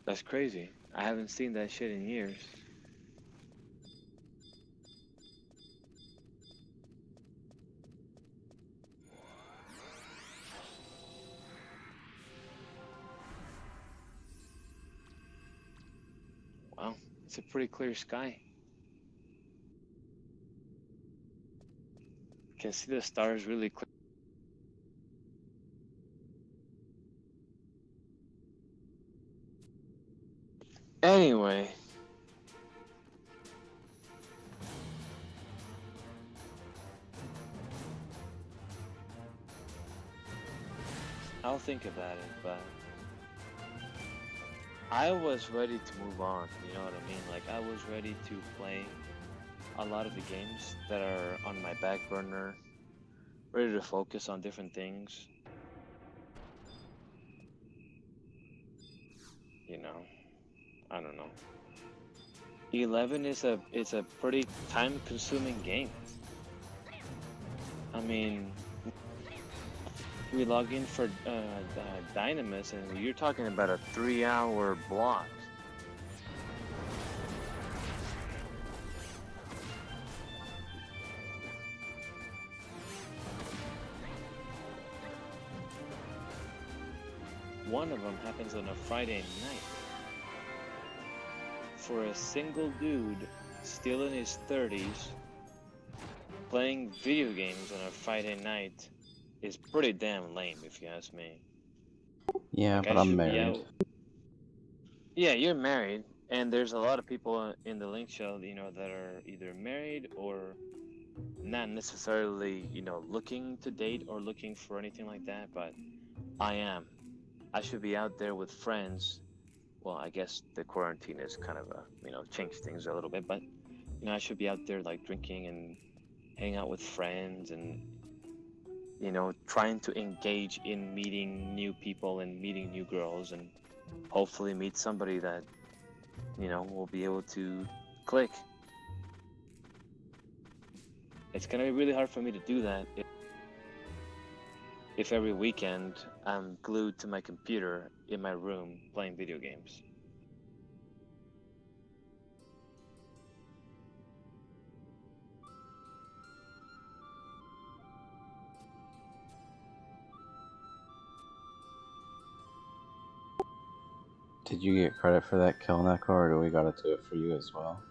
That's crazy. I haven't seen that shit in years. Wow, it's a pretty clear sky. Can see the stars really clear. Anyway. I'll think about it, but I was ready to move on, you know what I mean? Like, I was ready to play a lot of the games that are on my back burner, ready to focus on different things. You know, I don't know. 11 is a pretty time-consuming game. I mean, we log in for Dynamis, and you're talking about a 3-hour block. One of them happens on a Friday night. For a single dude still in his 30s playing video games on a Friday night is pretty damn lame, if you ask me. Yeah, Like, but I I'm should be married. out. Yeah, you're married, and there's a lot of people in the link show, you know, that are either married or not necessarily, you know, looking to date or looking for anything like that, but I am. I should be out there with friends. Well, I guess the quarantine is kind of you know, changed things a little bit, but, you know, I should be out there, like, drinking and hanging out with friends and, you know, trying to engage in meeting new people and meeting new girls and hopefully meet somebody that, you know, will be able to click. It's gonna be really hard for me to do that if every weekend I'm glued to my computer in my room playing video games. Did you get credit for that kill, Neko, or do we gotta do it for you as well?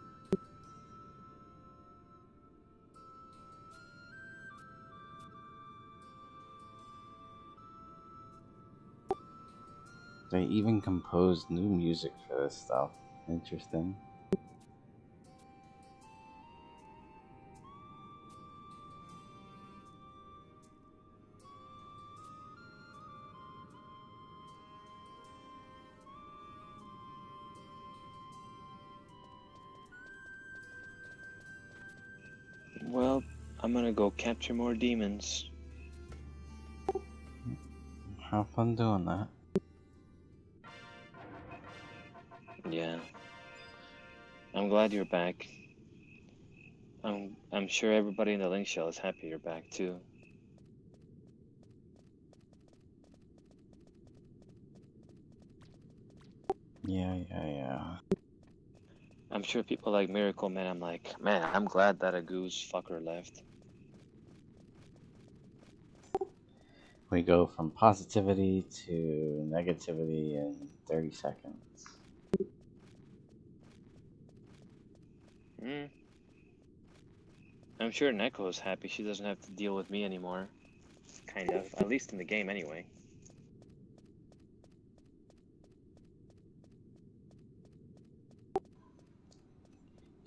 They even composed new music for this stuff. Interesting. Well, I'm gonna go capture more demons. Have fun doing that. Yeah. I'm glad you're back. I'm sure everybody in the link show is happy you're back too. Yeah. I'm sure people like Miracle Man, I'm like, man, I'm glad that a goose fucker left. We go from positivity to negativity in 30 seconds. I'm sure Neko's happy she doesn't have to deal with me anymore. Kind of. At least in the game anyway.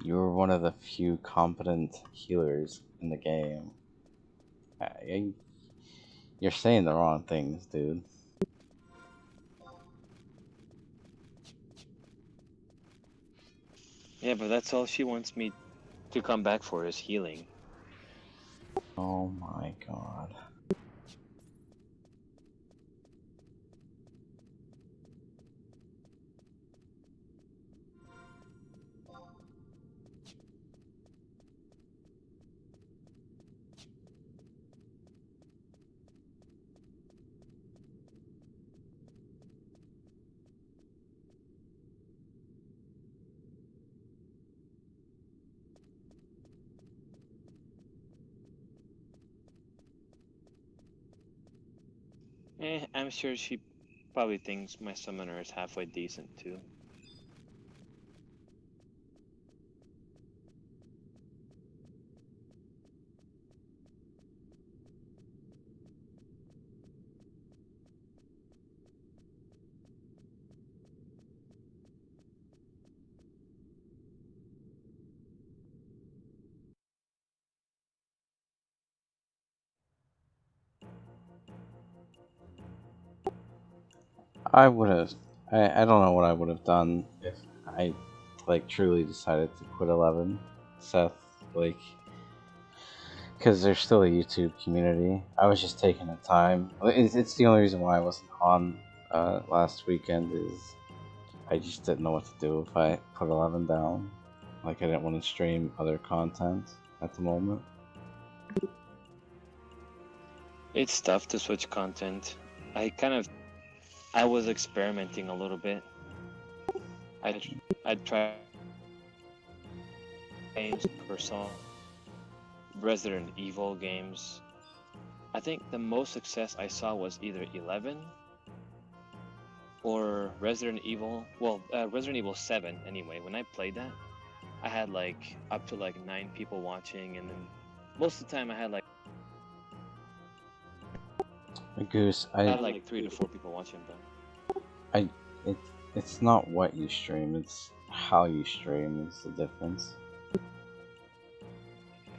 You were one of the few competent healers in the game. You're saying the wrong things, dude. Yeah, but that's all she wants me to come back for is healing. Oh my god. I'm sure she probably thinks my summoner is halfway decent too. I don't know what I would have done if I, like, truly decided to quit 11. Seth, like, because there's still a YouTube community. I was just taking the time. It's the only reason why I wasn't on last weekend is I just didn't know what to do if I put 11 down. Like, I didn't want to stream other content at the moment. It's tough to switch content. I was experimenting a little bit. I'd try games, Persona, Resident Evil games. I think the most success I saw was either 11 or Resident Evil. Well, Resident Evil 7 anyway. When I played that, I had like up to like 9 people watching, and then most of the time I had like Goose, I had like 3 to 4 people watching. But it's not what you stream, it's how you stream is the difference.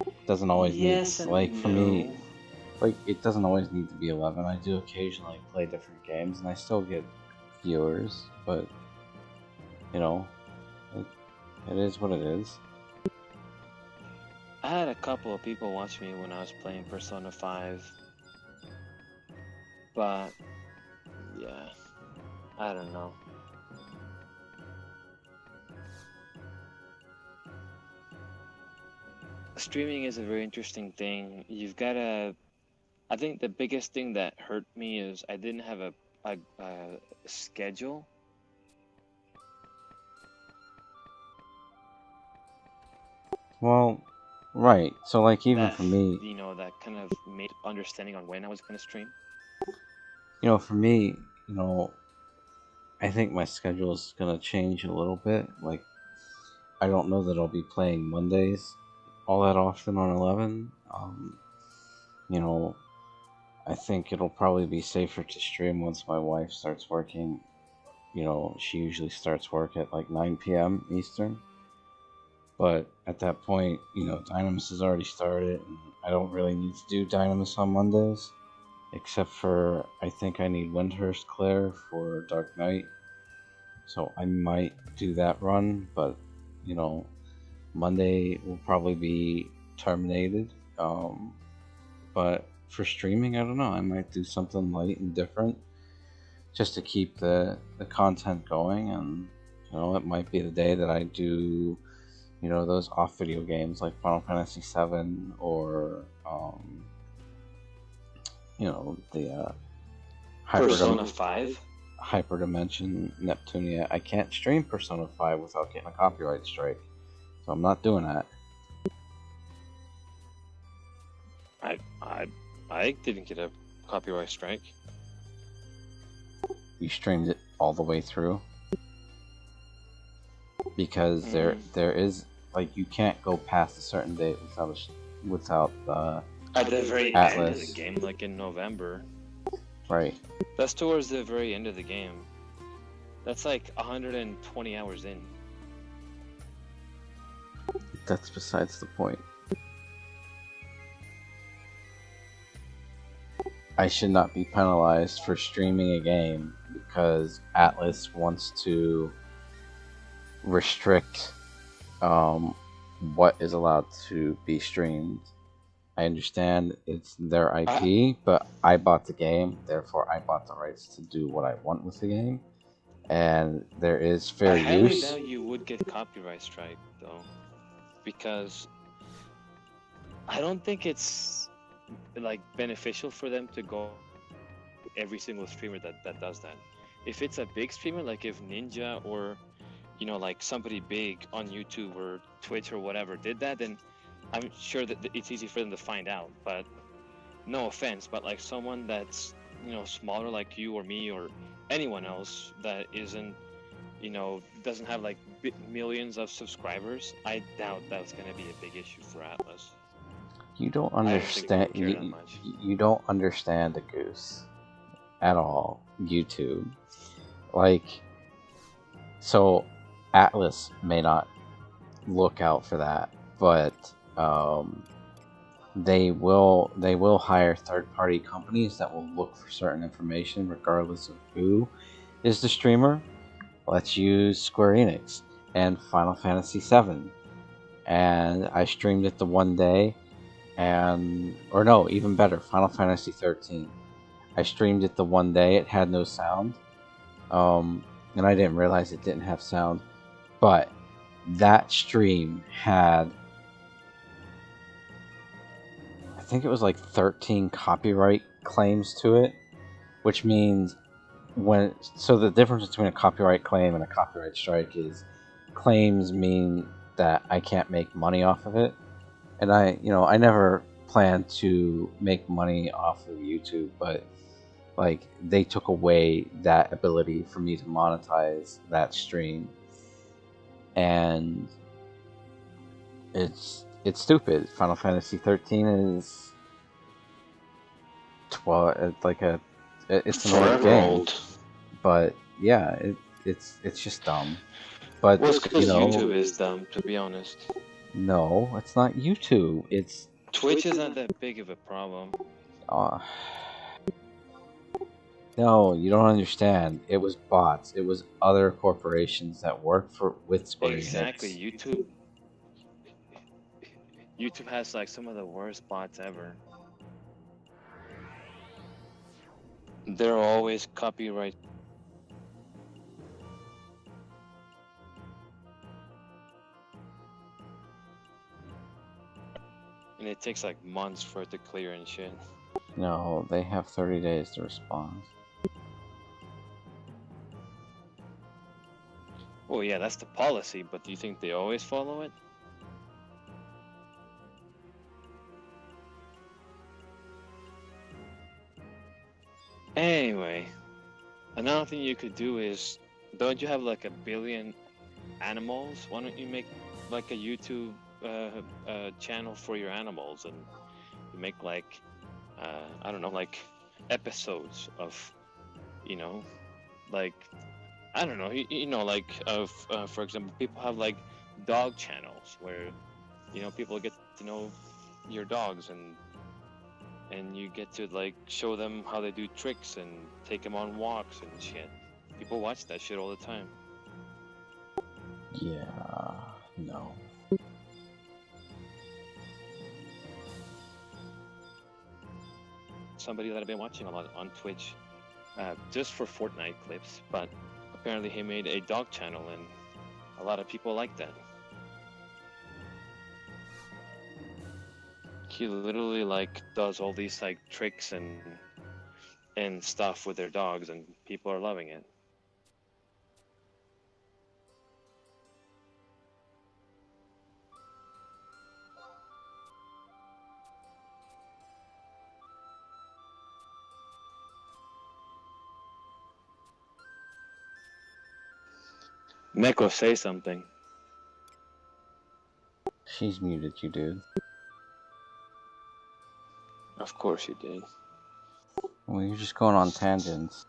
It doesn't always need, like for me, like it doesn't always need to be 11. I do occasionally play different games and I still get viewers, but you know, it is what it is. I had a couple of people watch me when I was playing Persona 5. But yeah, I don't know. Streaming is a very interesting thing. You've got to. I think the biggest thing that hurt me is I didn't have a schedule. Well, right. So like even that, for me, you know, that kind of made understanding on when I was going to stream. you know, for me, you know, I think my schedule is gonna change a little bit. Like, I don't know that I'll be playing Mondays all that often on 11. You know, I think it'll probably be safer to stream once my wife starts working. You know, she usually starts work at like 9 p.m. Eastern. But at that point, you know, Dynamis has already started, and I don't really need to do Dynamis on Mondays. Except for, I think I need Windhurst Claire for Dark Knight. So I might do that run, but, you know, Monday will probably be terminated. But for streaming, I don't know, I might do something light and different just to keep the content going. And, you know, it might be the day that I do, you know, those off video games like Final Fantasy VII or, you know, the Persona 5? Hyperdimension Neptunia. I can't stream Persona 5 without getting a copyright strike, so I'm not doing that. I didn't get a copyright strike. You streamed it all the way through? Because there is, like, you can't go past a certain date without At the very end of the game, like in November. Right. That's towards the very end of the game. That's like 120 hours in. That's besides the point. I should not be penalized for streaming a game because Atlas wants to restrict what is allowed to be streamed. I understand it's their IP, but I bought the game, therefore I bought the rights to do what I want with the game. And there is fair use. I highly doubt you would get copyright strike though, because I don't think it's like beneficial for them to go every single streamer that does that. If it's a big streamer, like if Ninja or, you know, like somebody big on YouTube or Twitch or whatever did that, then I'm sure that it's easy for them to find out. But no offense, but like someone that's, you know, smaller like you or me or anyone else that isn't, you know, doesn't have like millions of subscribers, I doubt that's going to be a big issue for Atlas. You don't understand. You don't understand the Goose at all. YouTube, like, so Atlas may not look out for that, but they will hire third-party companies that will look for certain information regardless of who is the streamer. Let's use Square Enix and Final Fantasy VII, and I streamed it the one day. Or no, even better, Final Fantasy 13. I streamed it the one day, it had no sound. and I didn't realize it didn't have sound. But that stream had, I think it was like 13 copyright claims to it, which means so the difference between a copyright claim and a copyright strike is claims mean that I can't make money off of it. And I never planned to make money off of YouTube, but like they took away that ability for me to monetize that stream. And it's stupid. Final Fantasy 13 is 12. It's like it's an old game, but yeah, it's just dumb. But Well, it's because YouTube is dumb, to be honest. No, it's not YouTube. It's Twitch is not that big of a problem. No, you don't understand. It was bots. It was other corporations that worked with Square Enix. Exactly, YouTube has like some of the worst bots ever. They're always copyright. And it takes like months for it to clear and shit. No, they have 30 days to respond. Well, yeah, that's the policy, but do you think they always follow it? Anyway, another thing you could do is, don't you have like 1 billion animals? Why don't you make like a YouTube channel for your animals, and you make like, I don't know, like episodes of, like, I don't know, like of, for example, people have like dog channels where, people get to know your dogs, and you get to like show them how they do tricks and take them on walks and shit. People watch that shit all the time. Yeah, no. Somebody that I've been watching a lot on Twitch, just for Fortnite clips, but apparently he made a dog channel, and a lot of people like that. He literally like does all these like tricks and stuff with their dogs, and people are loving it. Neko, say something. She's muted you, dude. Of course you did. Well, you're just going on tangents.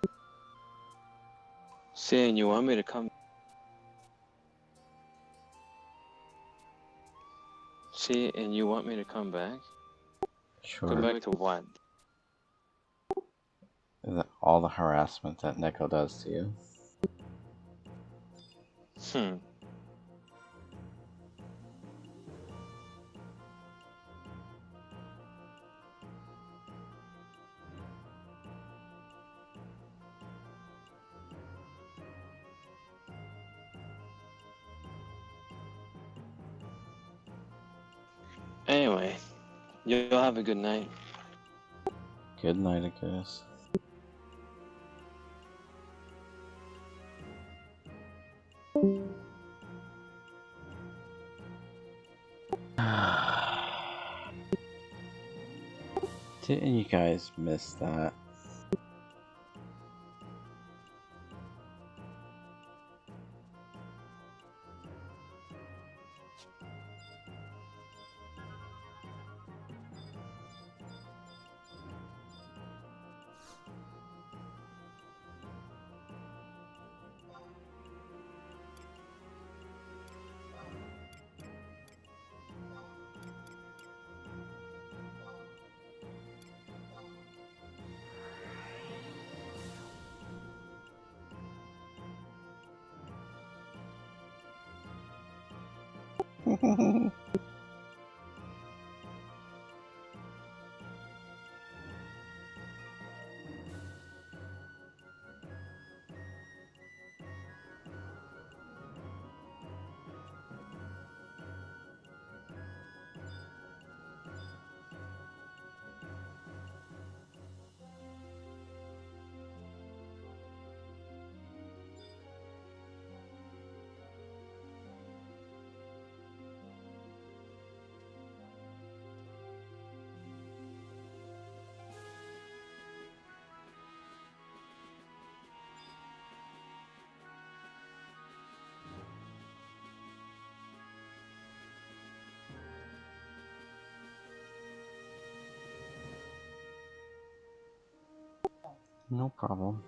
Saying you want me to come. See, and you want me to come back? Sure. Come back to what? All the harassment that Neko does to you. Anyway, you'll have a good night. Good night, I guess. Didn't you guys miss that? No problem.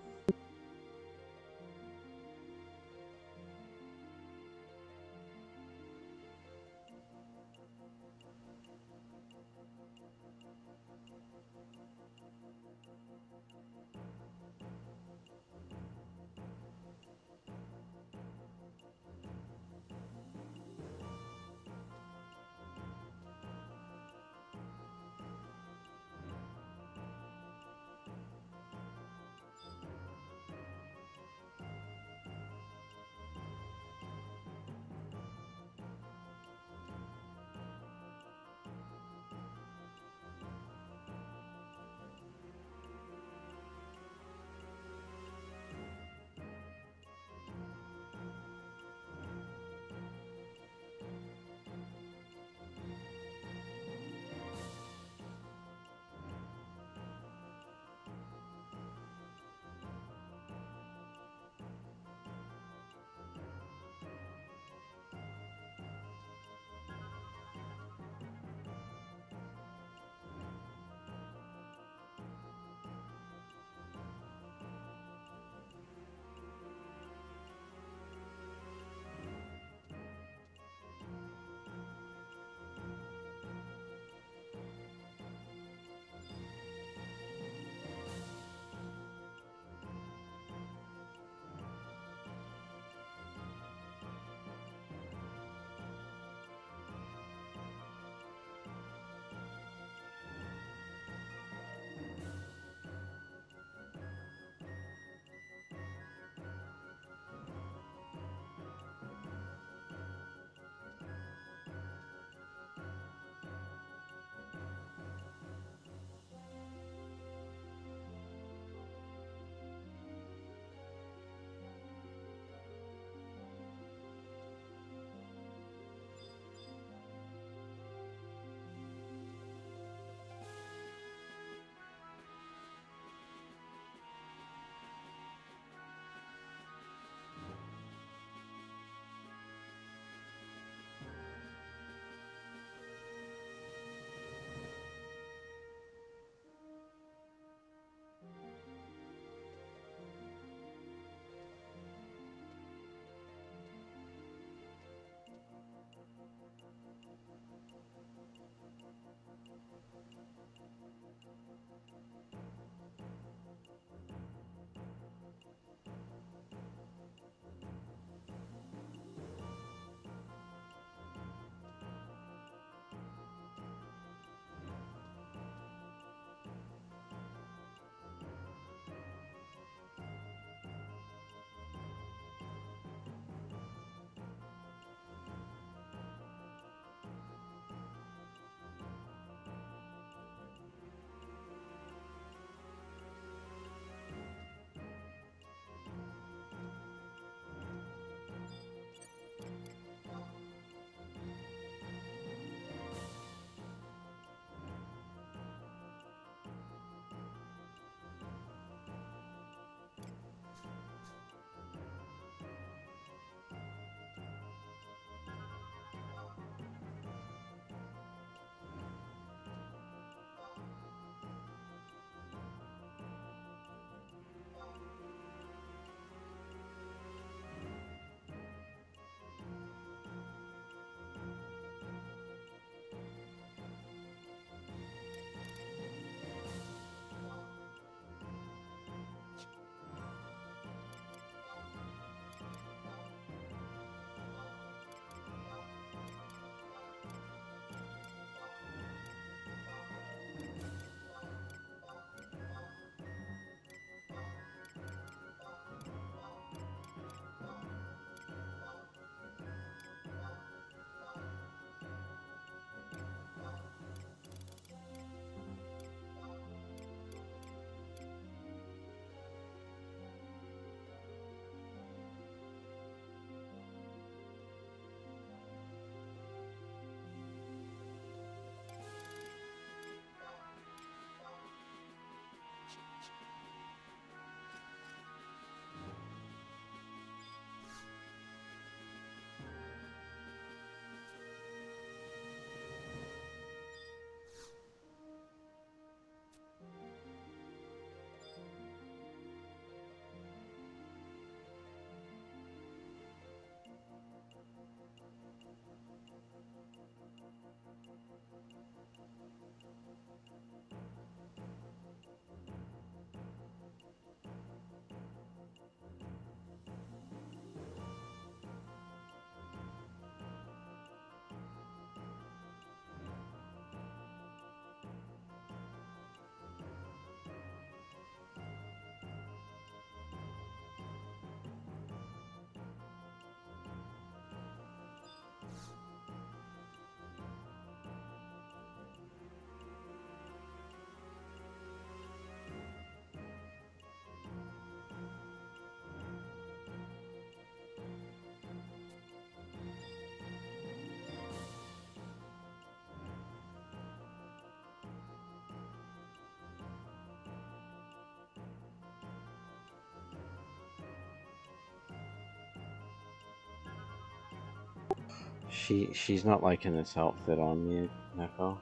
She's not liking this outfit on me, Neko.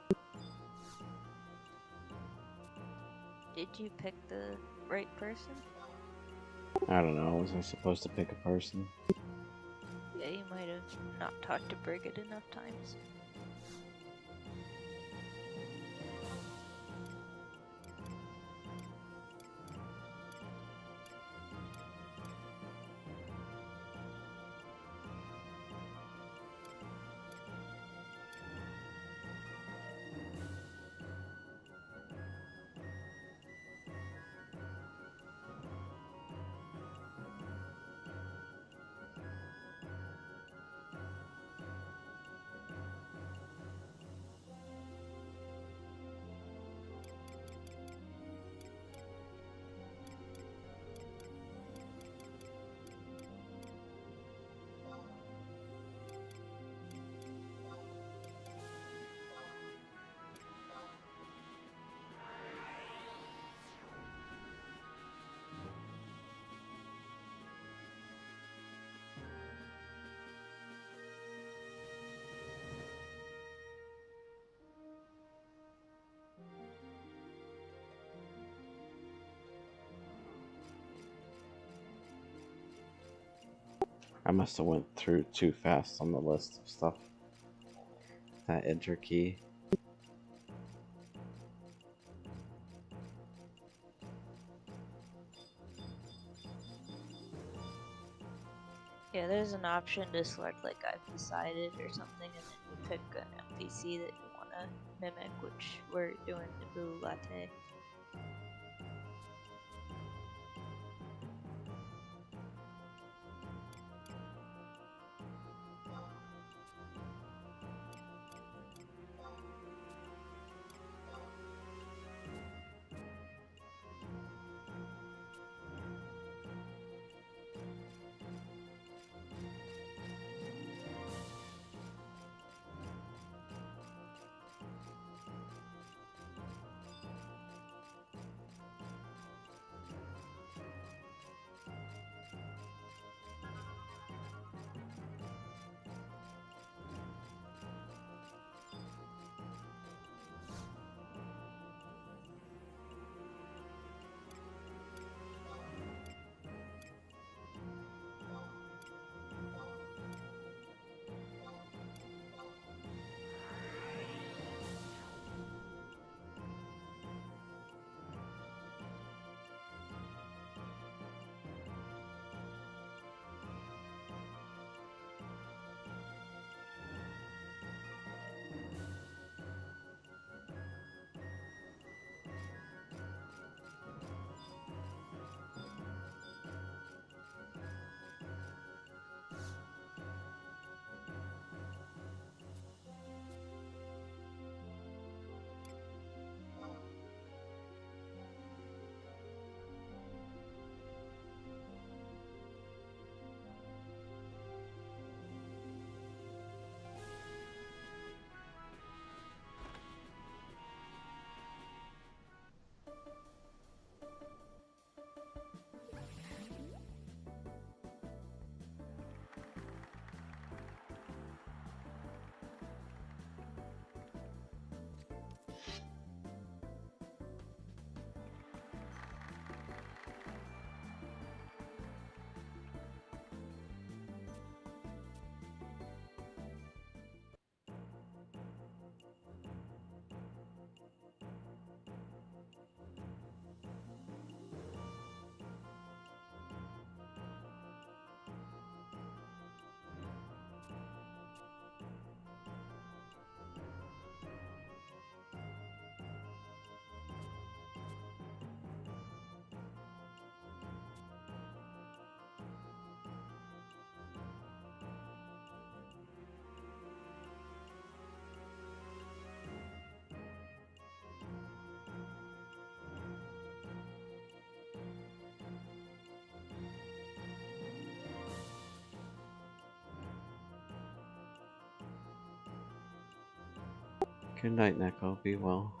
Did you pick the right person? I don't know. Was I supposed to pick a person? Yeah, you might have not talked to Brigid enough times. I must have went through too fast on the list of stuff. That enter key. Yeah, there's an option to select like I've decided or something, and then you pick an NPC that you want to mimic, which we're doing Naboo Latte. Good night, Neko. Be well.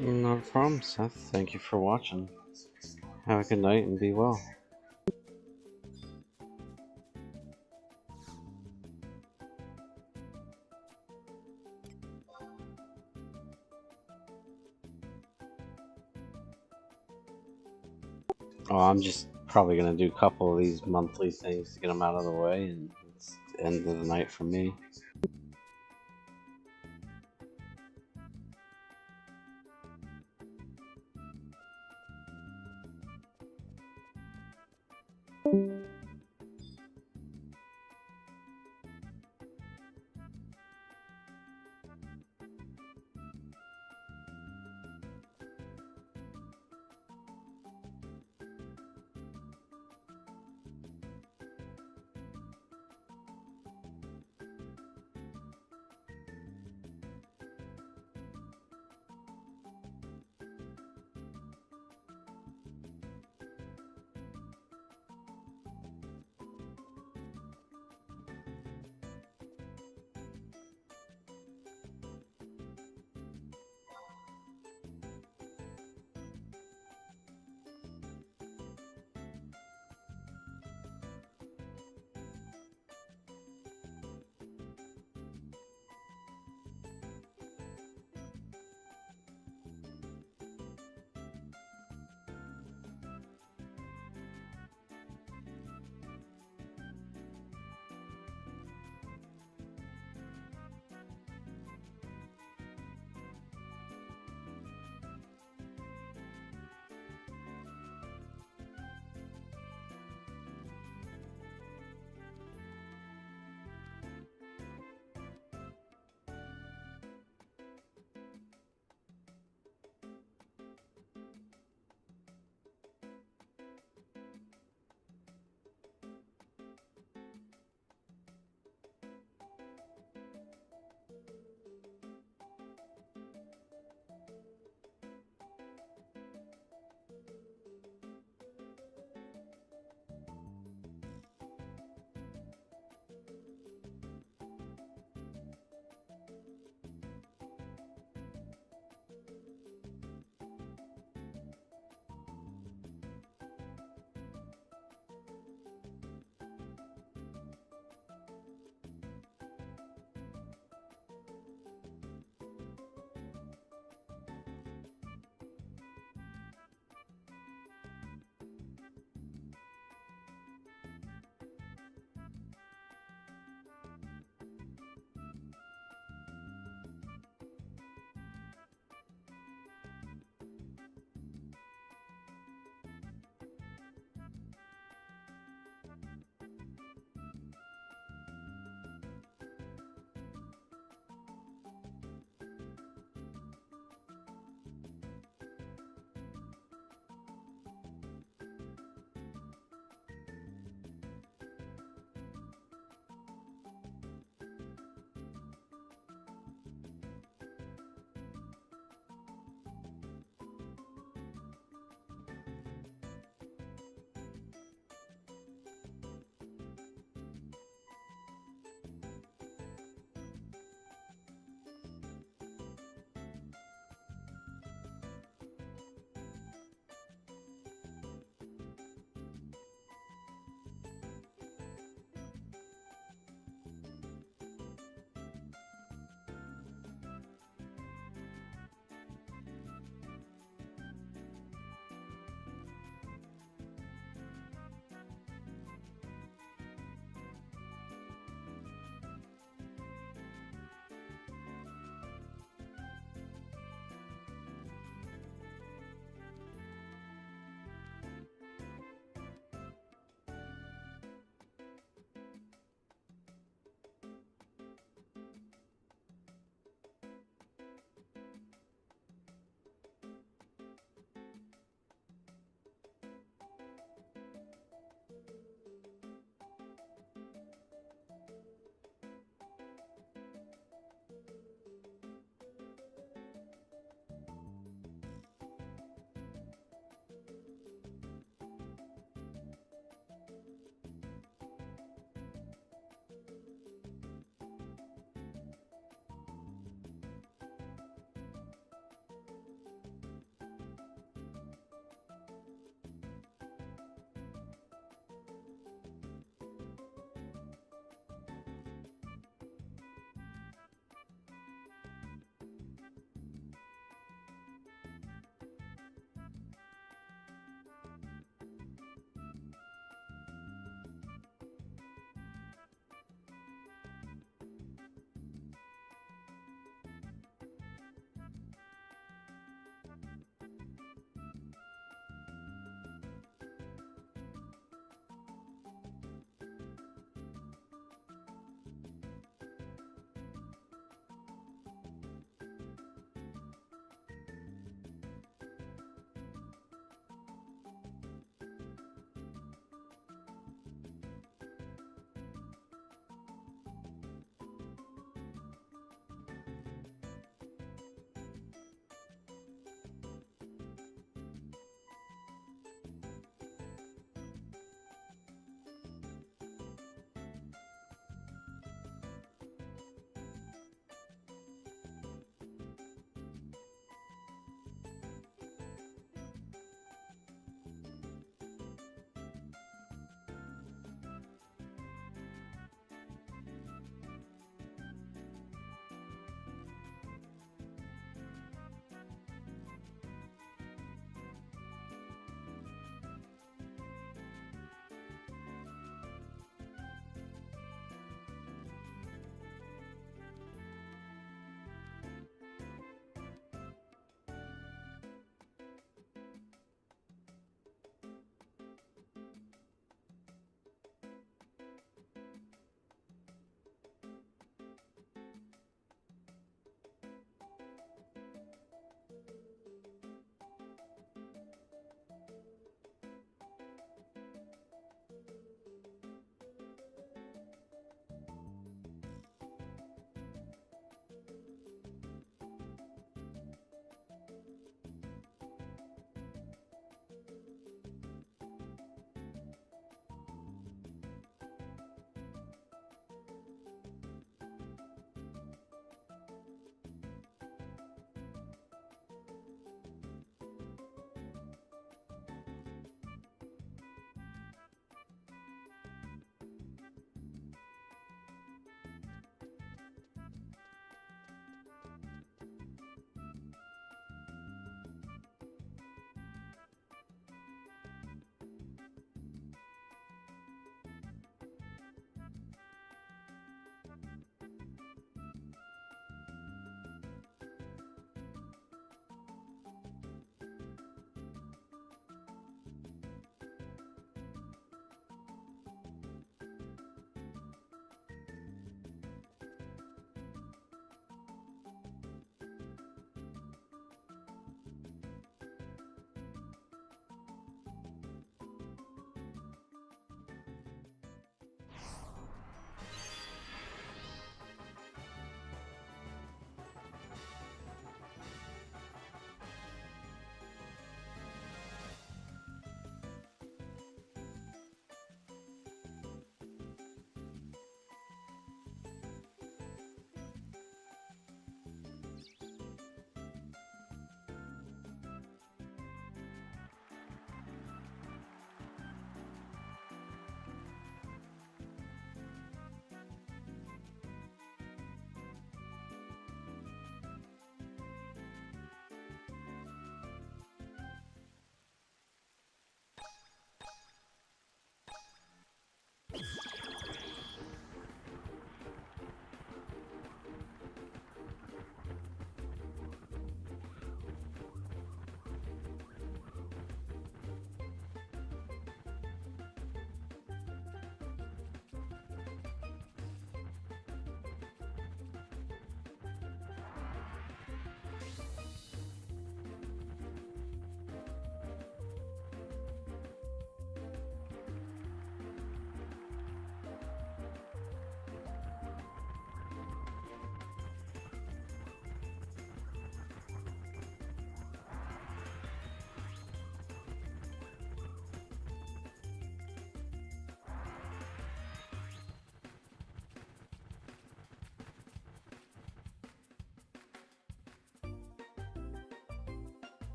No problem, Seth. Thank you for watching. Have a good night and be well. Oh, I'm just probably gonna do a couple of these monthly things to get them out of the way, and it's the end of the night for me.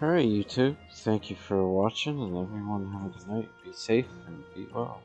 Alright, YouTube. Thank you for watching, and everyone have a good night. Be safe and be well.